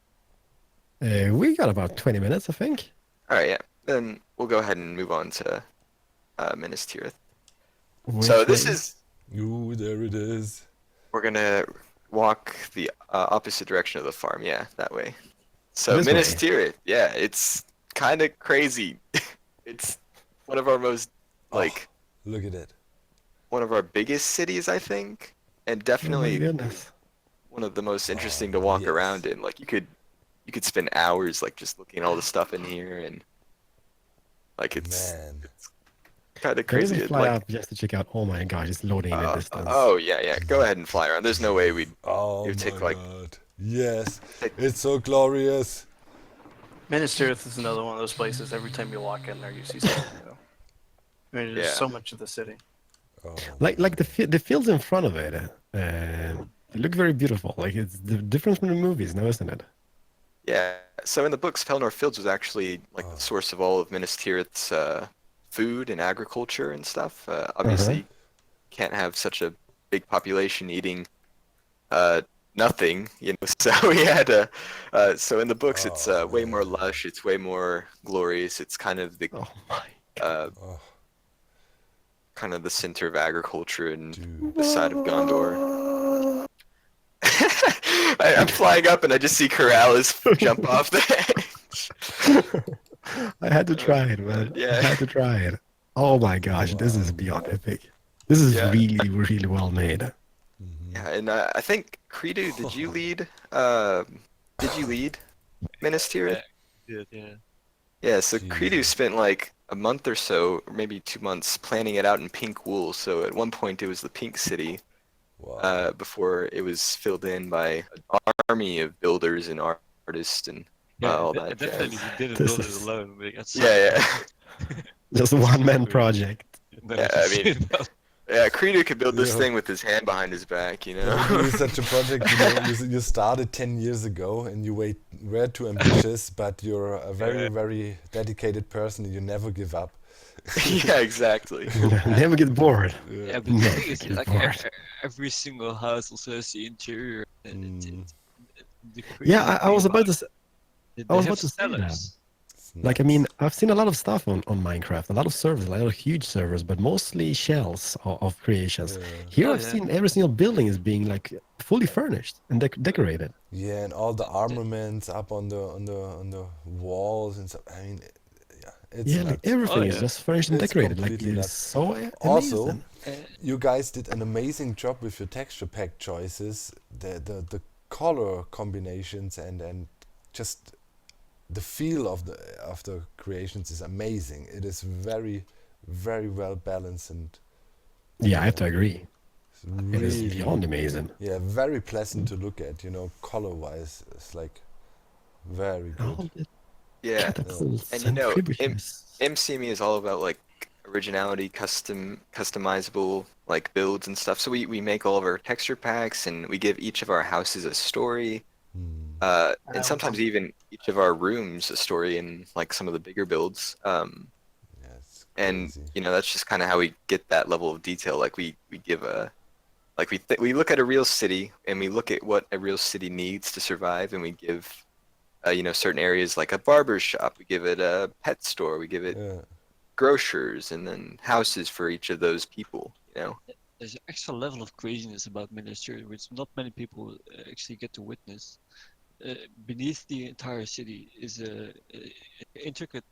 We got about 20 minutes, I think. All right, yeah. Then we'll go ahead and move on to Minas Tirith. Which So this way? is Ooh, there it is. we're gonna walk the opposite direction of the farm. Yeah, that way. So This Minas way. Tirith, yeah, it's kind of crazy. It's one of our most like Look at it. one of our biggest cities, I think, and Oh my definitely goodness. one of the most interesting to walk yes. around in. Like you could spend hours like just looking at all the stuff in here, and like it's Man. kind of There is crazy. a It, fly like, up just to check out. Oh my gosh, it's loading in the distance. oh yeah, go ahead and fly around. There's no way we'd Oh It would my take, like- god. Yes. Take- It's so glorious. Minas Tirith is another one of those places. Every time you walk in there, you see something new. I mean, there's Yeah. so much of the city. Oh. Like the fields in front of it, they look very beautiful. Like it's the difference from the movies, now isn't it? Yeah. So in the books, Pelennor Fields was actually like the source of all of Minas Tirith's food and agriculture and stuff. Obviously, you can't have such a big population eating nothing, you know. So we had so in the books, it's way more lush. It's way more glorious. It's kind of the Oh my. Oh. kind of the center of agriculture and Dude. the side of Gondor. I'm flying up and I just see Keralis jump off the edge. I had to try it, man. Yeah. I had to try it. Oh my gosh, this is beyond epic. This is Yeah. really, really well made. Yeah, and I think Credo, did you lead? Did you lead Minas Tirith? Yeah. Yeah. So Jesus. Credo spent like a month or so, or maybe 2 months, planning it out in pink wool. So at one point it was the Pink City, Wow. before it was filled in by an army of builders and artists and all that Definitely jazz. he didn't This build is- it alone. But that's Yeah. Just a one-man project. Yeah, I mean, yeah, Credo could build this Yeah. thing with his hand behind his back, you know? It's such a project, you started 10 years ago and you were too ambitious, but you're a very, very dedicated person and you never give up. Yeah, exactly. Never get bored. Yeah, but No, the thing is, it's like bored. every single house also has the interior, and The Yeah, crazy I thing was about about to. it, I they was have about to say that. sellers. It's Like, I nuts. mean, I've seen a lot of stuff on Minecraft, a lot of servers, a lot of huge servers, but mostly shells of creations. Here, Oh I've yeah. seen every single building is being like fully furnished and decorated. Yeah, and all the armaments up on the walls and stuff. I mean, yeah, it's Yeah, like nuts. Oh everything is yeah. just furnished and It's decorated. Like, completely it's nuts. so Also, amazing. you guys did an amazing job with your texture pack choices. The color combinations and just the feel of the creations is amazing. It is very, very well balanced and Yeah, I have yeah, to agree. it's It is really beyond amazing. yeah very pleasant to look at. Color wise, it's like very good. All the Yeah, catapults and and tributaries. MCME is all about like originality, customizable like builds and stuff. So we make all of our texture packs and we give each of our houses a story. Hmm. And sometimes even each of our rooms a story in like some of the bigger builds. Yeah, it's And crazy. that's just kind of how we get that level of detail. Like we give a like we look at a real city and we look at what a real city needs to survive, and we give certain areas like a barber shop. We give it a pet store. We give it Yeah, grocers, and then houses for each of those people. There's an extra level of craziness about Minas Tirith, which not many people actually get to witness. Beneath the entire city is a intricate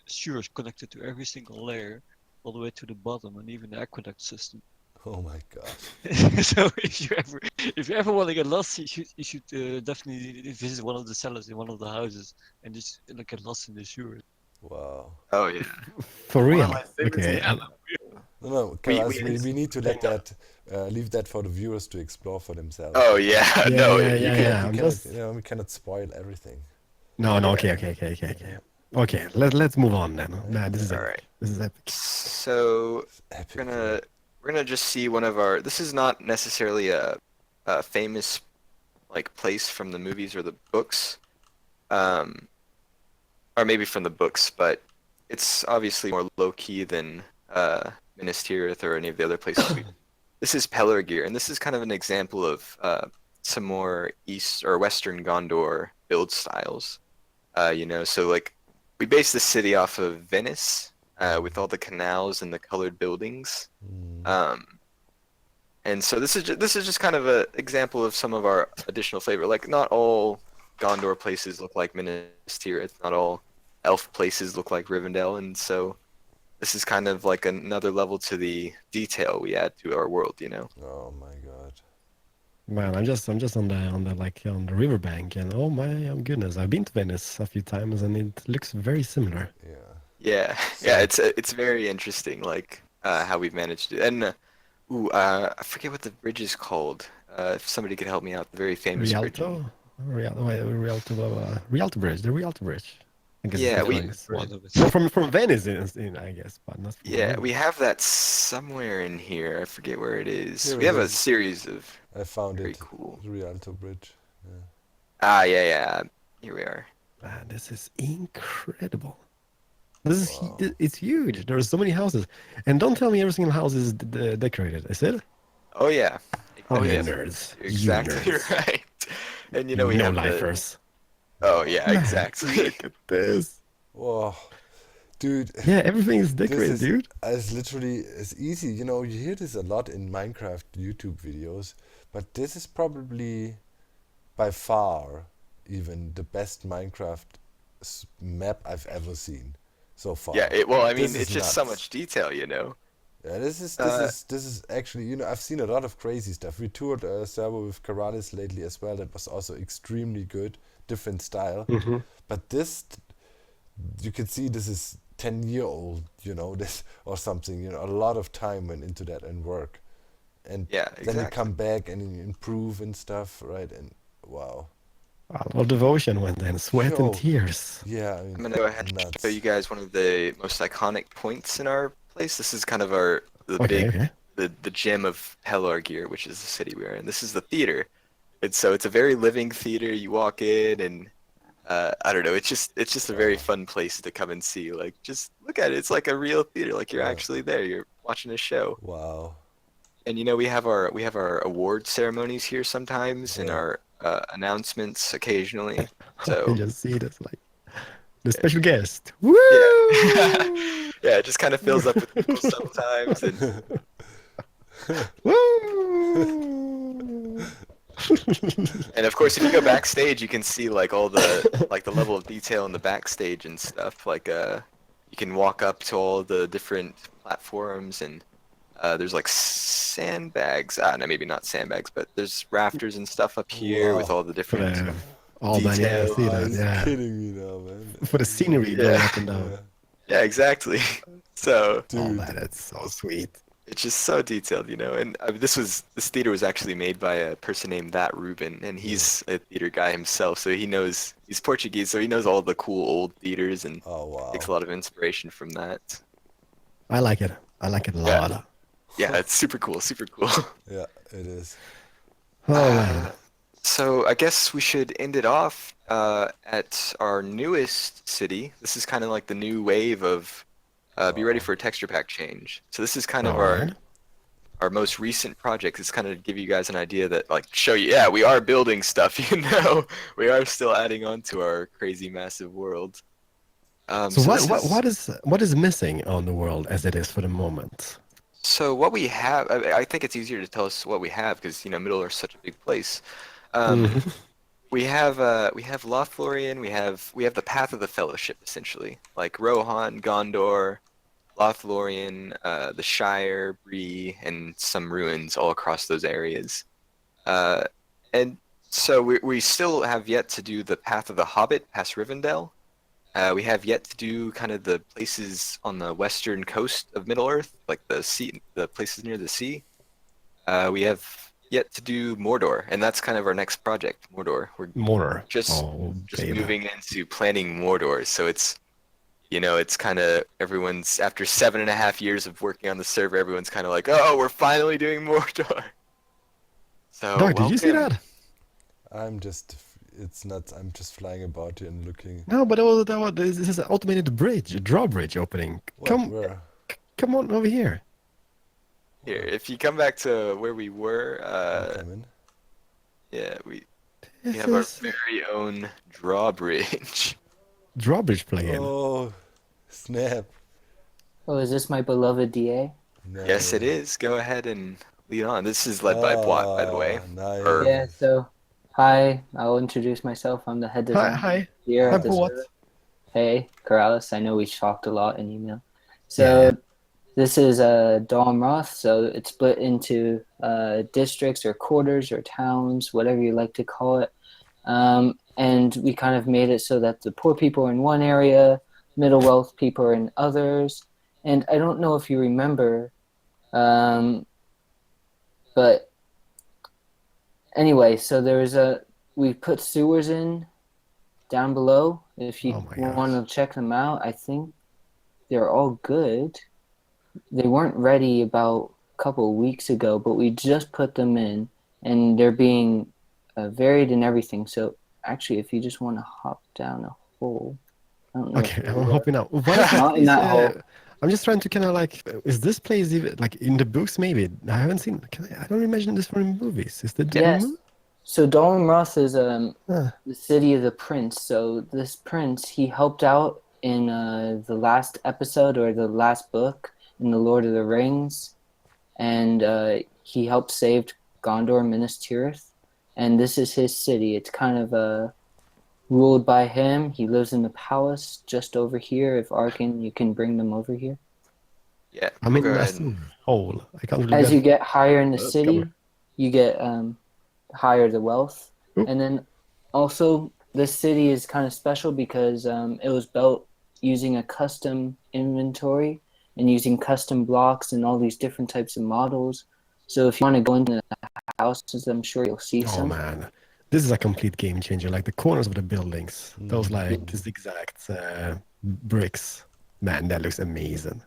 sewers connected to every single layer, all the way to the bottom, and even the aqueduct system. oh my god. So if you ever want to get lost, you should definitely visit one of the cellars in one of the houses and just get lost in the sewers. Wow. Oh yeah. For One of real. my favorites Okay. is No, We- Karas, we- we need to I let that leave that for the viewers to explore for themselves. Oh yeah. Yeah, No, yeah, you yeah, can. yeah. We I'm cannot, just we cannot spoil everything. no, no. Okay, okay, okay, okay, okay. Okay, let's move on then. Nah, this is All epic. right. This is epic. So It's epic. we're gonna just see one of our. This is not necessarily a famous like place from the movies or the books, um, or maybe from the books, but it's obviously more low key than Minas Tirith or any of the other places. This is Peller Gear, and this is kind of an example of some more East or Western Gondor build styles. So like we base the city off of Venice with all the canals and the colored buildings. And so this is just kind of an example of some of our additional flavor. Like not all Gondor places look like Minas Tirith. Not all elf places look like Rivendell, and so this is kind of like another level to the detail we add to our world. Oh my god. Man, I'm just on the like on the riverbank, and oh my goodness, I've been to Venice a few times, and it looks very similar. Yeah. Yeah, yeah, it's very interesting, like how we've managed it. And I forget what the bridge is called. If somebody could help me out, the very famous bridge. Rialto Bridge, the Rialto Bridge. I guess Yeah, it's the we famous One one. of it. Well, from Venice, I guess, but not from yeah the we river. have that somewhere in here. I forget where it is. Here We it have a is. series of I found very it. cool. The Rialto Bridge. Yeah. Yeah. Here we are. Man, this is incredible. This is Wow. it's huge. There are so many houses, and don't tell me every single house is decorated. Is it? Oh yeah. Oh, Oh you yeah. nerds. You're You exactly nerds. right. And we No have the. lifers. Oh yeah, Man, exactly. look at this. Whoa. Dude, Yeah, everything is this decorated, is dude. as literally as easy. You hear this a lot in Minecraft YouTube videos, but this is probably by far even the best Minecraft map I've ever seen so far. Yeah. Well, I mean, This is it's just so nuts. much detail. Yeah, this Uh, is actually, I've seen a lot of crazy stuff. We toured a server with Keralis lately as well. That was also extremely good, different style. Mm-hmm. But this, you can see this is 10-year-old, this or something. A lot of time went into that and work, and Yeah, then you exactly. come back and you improve and stuff, right? And wow, A lot of devotion went in, sweat and Yo. tears. yeah, I I'm mean, gonna go ahead and nuts. show you guys one of the most iconic points in our place. This is kind of the Okay, big okay. the gem of Peller Gear, which is the city we're in. This is the theater. And so it's a very living theater. You walk in and I don't know, it's just a very fun place to come and see. Like just look at it. It's like a real theater. Like you're Yeah. actually there. You're watching a show. Wow. And we have our award ceremonies here sometimes, and Yeah. our announcements occasionally. I So just see this like the special guest. Woo! yeah, yeah, it just kind of fills up with people sometimes, and Woo! and of course, if you go backstage, you can see like all the level of detail in the backstage and stuff. Like you can walk up to all the different platforms, and there's like sandbags. No, maybe not sandbags, but there's rafters and stuff up here with Wow. all the different Oh man, yeah, I detail. see Are that. you Yeah, kidding me now, man? for the scenery going Yeah. up and down. Yeah. Yeah, exactly. So Oh Dude. man, that's so sweet. it's just so detailed, you know. And this theater was actually made by a person named That Ruben, and he's a theater guy himself. So he's Portuguese, so he knows all the cool old theaters and Oh takes a wow. lot of inspiration from that. I like it. I like it a Yeah. lot. Yeah, it's super cool, super cool. Yeah, it is. Oh man. So I guess we should end it off at our newest city. This is kind of like the new wave of be ready for a texture pack change. So this is kind of All right. our most recent project. It's kind of to give you guys an idea that like show you, yeah, we are building stuff. You know, we are still adding on to our crazy massive world. So this what is missing on the world as it is for the moment? So what we have, I think it's easier to tell us what we have because you know Middle Earth's such a big place. Mhm. We have Lothlorien, we have the Path of the Fellowship essentially, like Rohan, Gondor, Lothlorien, the Shire, Bree, and some ruins all across those areas. And so we still have yet to do the Path of the Hobbit past Rivendell. We have yet to do kind of the places on the western coast of Middle Earth, like the sea, the places near the sea. We have yet to do Mordor, and that's kind of our next project, Mordor. We're More. just Oh, just baby. moving into planning Mordor, so it's you know it's kind of everyone's after 7.5 years of working on the server, everyone's kind of like, oh, we're finally doing Mordor. So Doc, did you see welcome. that? I'm just it's nuts. I'm just flying about here and looking. No, but this is an automated bridge, a drawbridge opening. What? Where? Come on over here. Here, if you come back to where we were, I'm coming. yeah, we This have our is very own drawbridge. drawbridge plugin. Oh, snap. Oh, is this my beloved DA? No. Yes, it is. Go ahead and lead on. This is led by Bwat, by the way. Nice. Or- Yeah, so hi, I'll introduce myself. I'm the head designer Hi. here Hi, at the Bwat. server. Hey, Keralis, I know we talked a lot in email. So Yeah. this is Dom Roth, so it's split into districts or quarters or towns, whatever you like to call it. And we kind of made it so that the poor people are in one area, middle wealth people are in others. And I don't know if you remember, but anyway, so we put sewers in down below. If you Oh my gosh. want to check them out, I think they're all good. They weren't ready about a couple of weeks ago, but we just put them in, and they're being varied and everything. So actually, if you just want to hop down a hole, I don't know. Okay, if you I'm do that. hopping out. What is Not in that hole. I'm just trying to kind of like, is this place even like in the books? Maybe I haven't seen. I don't imagine this from movies. Is that Yes. So Dolan Roth is Ah. the city of the prince. So this prince, he helped out in the last episode or the last book in the Lord of the Rings, and he helped save Gondor, Minas Tirith, and this is his city. It's kind of ruled by him. He lives in the palace just over here. If Arkin, you can bring them over here. Yeah, I'm we'll in go a ahead massive and hole. I can't really As you get higher in the Let's city, cover. you get higher the wealth. Oop. And then also this city is kind of special because it was built using a custom inventory and using custom blocks and all these different types of models. So if you want to go into the houses, I'm sure you'll see Oh some. man, this is a complete game changer. Like the corners of the buildings, those like Mhm. zigzagged bricks. Man, that looks amazing.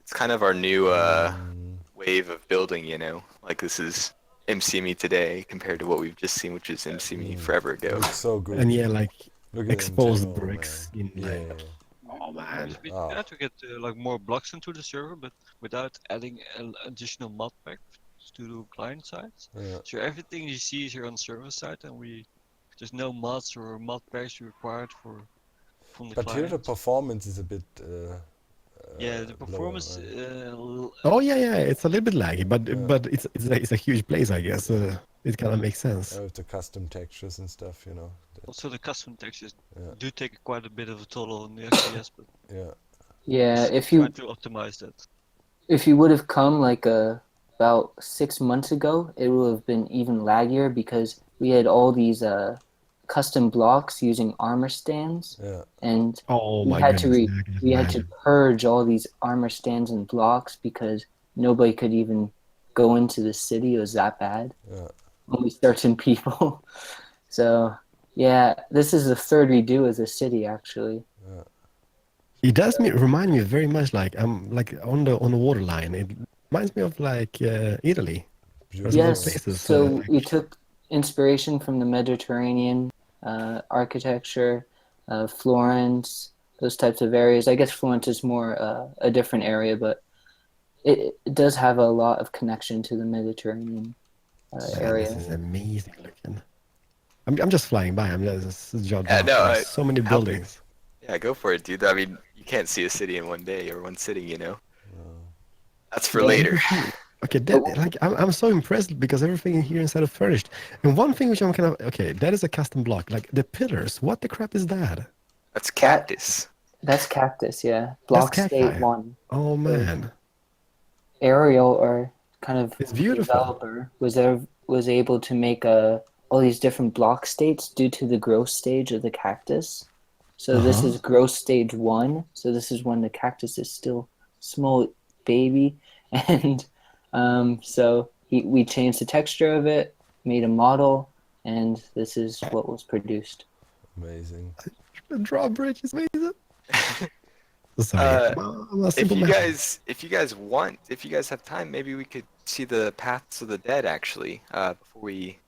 it's kind of our new Mm. wave of building, you know. Like this is MC today compared to what we've just seen, which is MC forever ago. Looks so good. And yeah, like Look at it in exposed general, bricks man. in like. Oh man. We Oh. try to get like more blocks into the server, but without adding an additional mod pack. to the client side. Yeah. So everything you see is here on the server side, and there's no mods or mod packs required from the But here client. the performance is a bit Yeah, the lower, performance. right? Oh yeah, it's a little bit laggy, but it's a huge place, I guess. It kind of makes sense. With the custom textures and stuff, you know. Also, the custom textures Yeah. do take quite a bit of a toll on the FPS, but Yeah. Yeah, we're if you trying to optimize that. if you would have come like about 6 months ago, it would have been even laggier because we had all these custom blocks using armor stands, Yeah. and Oh we my had to goodness, I can we had to imagine. purge all these armor stands and blocks because nobody could even go into the city. It was that bad. Yeah. Only certain people. So yeah, this is the third redo of the city actually. It does remind me very much like like on the waterline. It reminds me of like Italy. There's a lot of Beautiful. Yes, places. so we took inspiration from the Mediterranean architecture, Florence, those types of areas. I guess Florence is more a different area, but it does have a lot of connection to the Mediterranean Man, area. this is amazing looking. I'm just flying by. I'm just Yeah, no, so many how big- buildings. Yeah, go for it, dude. I mean, you can't see a city in one day or one sitting, you know. That's for Yeah. later. Okay, like I'm so impressed because everything here inside is furnished. And one thing which I'm kind of okay, that is a custom block. Like the pillars, what the crap is that? That's cactus. That's cactus, yeah. That's Block State cacti. 1. Oh man, Ariel, or kind of it's beautiful. developer, was able to make all these different block states due to the growth stage of the cactus. So this Uh-huh. is growth stage 1. So this is when the cactus is still small baby, and so we changed the texture of it, made a model, and this is what was produced. Amazing. The drawbridge is amazing. Sorry, I'm a If simple you man. if you guys have time, maybe we could see the Paths of the Dead actually before we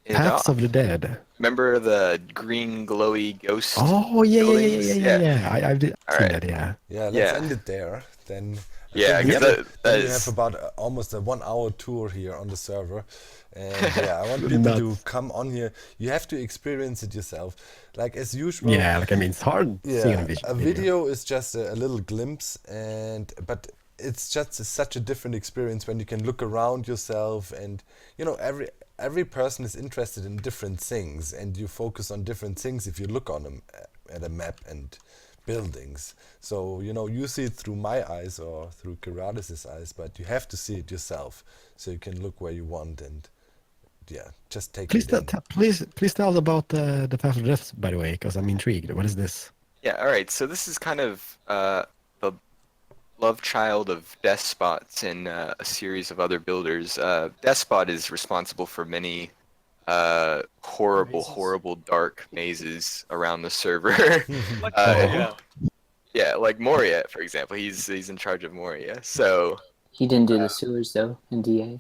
end Paths off. of the Dead. Remember the green glowy ghost? Oh yeah. buildings? I've seen Alright. that. Yeah. Yeah, let's Yeah. end it there. Then I Yeah, think because it's- that then we is have about almost a 1 hour tour here on the server. And yeah, I want people to Nuts. come on here. You have to experience it yourself. Like as usual. Yeah, like I mean, it's hard seeing Yeah, a a video. video is just a little glimpse, but it's just such a different experience when you can look around yourself, and you know every person is interested in different things, and you focus on different things if you look on them at a map and buildings. So you know you see it through my eyes or through Keralis' eyes, but you have to see it yourself, so you can look where you want and yeah, just take Please, it in. please tell us about the Path of Death, by the way, because I'm intrigued. What is this? Yeah, all right. So this is kind of the love child of Despots and a series of other builders. Despot is responsible for many horrible, dark mazes around the server. Yeah. Yeah, like Moria, for example. He's in charge of Moria. So He didn't do the sewers though in DA.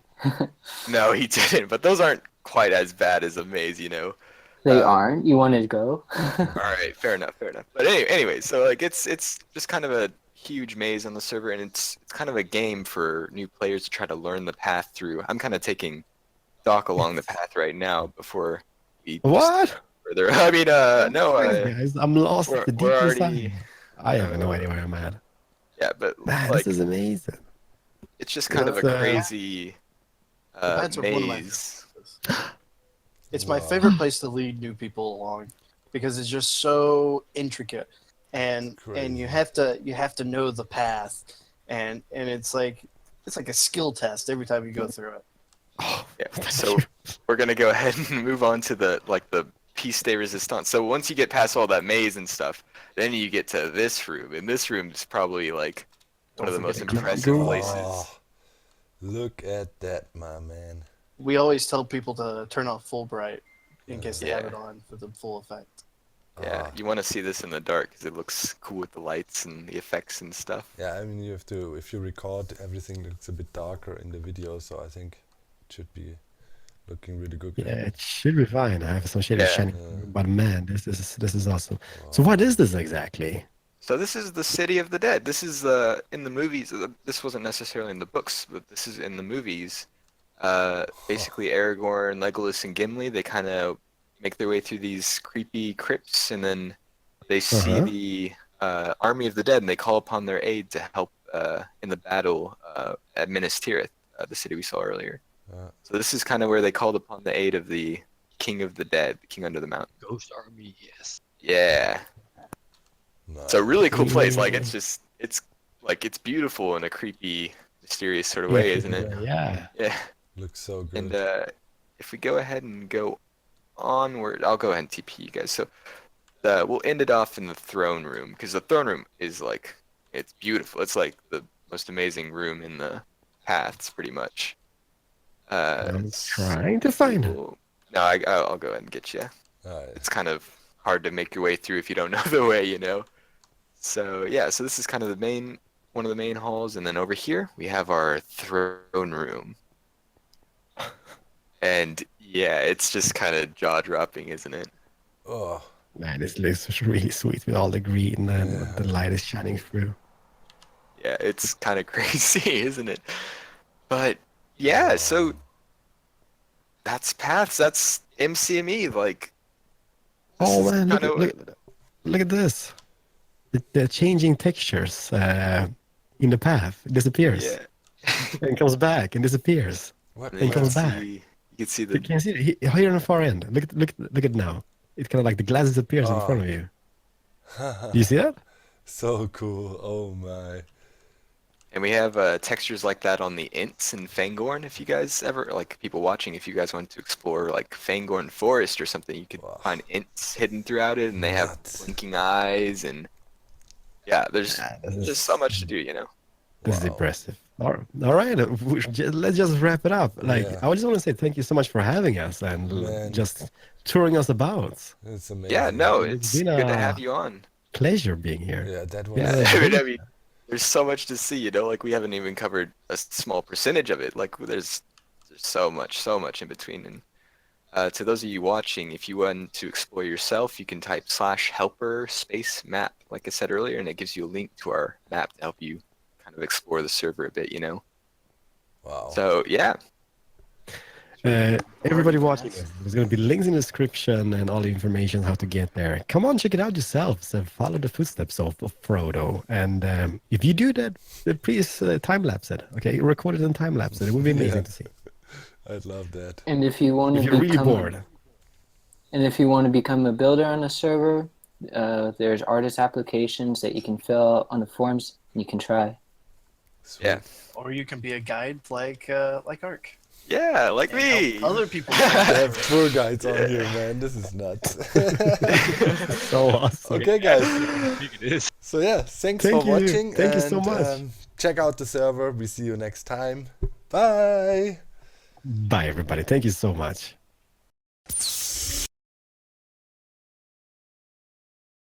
no, he didn't. But those aren't quite as bad as a maze, you know. They aren't. You wanted to go? All right, fair enough. But anyway, so like it's just kind of a huge maze on the server, and it's kind of a game for new players to try to learn the path through. I'm kind of taking Doc along the path right now before we What? further. I mean, no, Guys, I'm lost we're- at the deep we're inside. already- I have no idea where I'm at. yeah, but Man, like this is amazing. it's just kind of a That's, crazy That's one of my maze. It's my favorite place to lead new people along because it's just so intricate, and Crazy. you have to know the path, and it's like a skill test every time you go through it. Yeah, so we're gonna go ahead and move on to the piece de resistance. So once you get past all that maze and stuff, then you get to this room, and this room is probably like one of the most forget impressive Cool. places. Oh, look at that, my man. We always tell people to turn off full bright in case they have Yeah. it on for the full effect. Yeah, Ah. you want to see this in the dark because it looks cool with the lights and the effects and stuff. Yeah, I mean, you have to, if you record, everything looks a bit darker in the video, so I think it should be looking really good. Yeah, it should be fine. I have some shit Yeah. shining, but man, this is awesome. So what is this exactly? So this is the City of the Dead. This is in the movies. This wasn't necessarily in the books, but this is in the movies. Basically Aragorn, Legolas, and Gimli, they kind of make their way through these creepy crypts, and then they see the army of the dead, and they call upon their aid to help in the battle at Minas Tirith, the city we saw earlier. So this is kind of where they called upon the aid of the King of the Dead, the King under the Mountain. Ghost Army, yes. Yeah. Nice. It's a really cool place. Like it's like it's beautiful in a creepy, mysterious sort of way, isn't it? Yeah. Yeah. Looks so good. And if we go ahead and go onward, I'll go ahead and TP you guys. So we'll end it off in the throne room, because the throne room is like, it's beautiful. It's like the most amazing room in the paths, pretty much. I'm trying to find it. No, I'll go ahead and get you. Alright. It's kind of hard to make your way through if you don't know the way, you know. So yeah, so this is kind of one of the main halls, and then over here we have our throne room. And yeah, it's just kind of jaw-dropping, isn't it? Oh, Man, this looks really sweet with all the green and the light is shining through. Yeah, it's kind of crazy, isn't it? But yeah, so that's paths. That's MCME. Like, this Oh is man, kinda- look at this. The changing textures in the path. It disappears. Yeah. And comes back and disappears. what? And then It comes can back. you can see You the can see it here on the far end. Look at now. It's kind of like the glass disappears in front of you. You see that? So cool. Oh my. And we have textures like that on the Ints in Fangorn. If you guys ever, like people watching, if you guys want to explore like Fangorn Forest or something, you could Wow. find Ints hidden throughout it, and they have Nuts. blinking eyes, and yeah, there's just so much to do, you know. This is Wow. impressive. All right. Let's just wrap it up. Like, Yeah. I just want to say thank you so much for having us and Man. just touring us about. It's amazing. Yeah, no, It's it's been good to a- have you on. Pleasure being here. Yeah, that was. Yeah. I mean, there's so much to see, you know. Like we haven't even covered a small percentage of it. Like there's so much in between. And to those of you watching, if you want to explore yourself, you can type /helper space map, like I said earlier, and it gives you a link to our map to help you kind of explore the server a bit, you know. Wow. So yeah, Everybody watching this, there's going to be links in the description and all the information how to get there. Come on, check it out yourselves and follow the footsteps of Frodo. And if you do that, please time-lapse it. Okay, record it and time-lapse it. It would be amazing to see. I'd love that. And if you want If to you're really become, bored. and if you want to become a builder on a server, there's artist applications that you can fill out on the forums. And you can try. Sweet. yeah, Or you can be a guide like Ark. yeah, like And me. help other people. They have tour guides on here, man. This is nuts. So awesome. Okay, guys. Big it is. So yeah, thanks Thank for you. watching. Thank you so and, much. Check out the server. We see you next time. Bye. Bye, everybody. Thank you so much.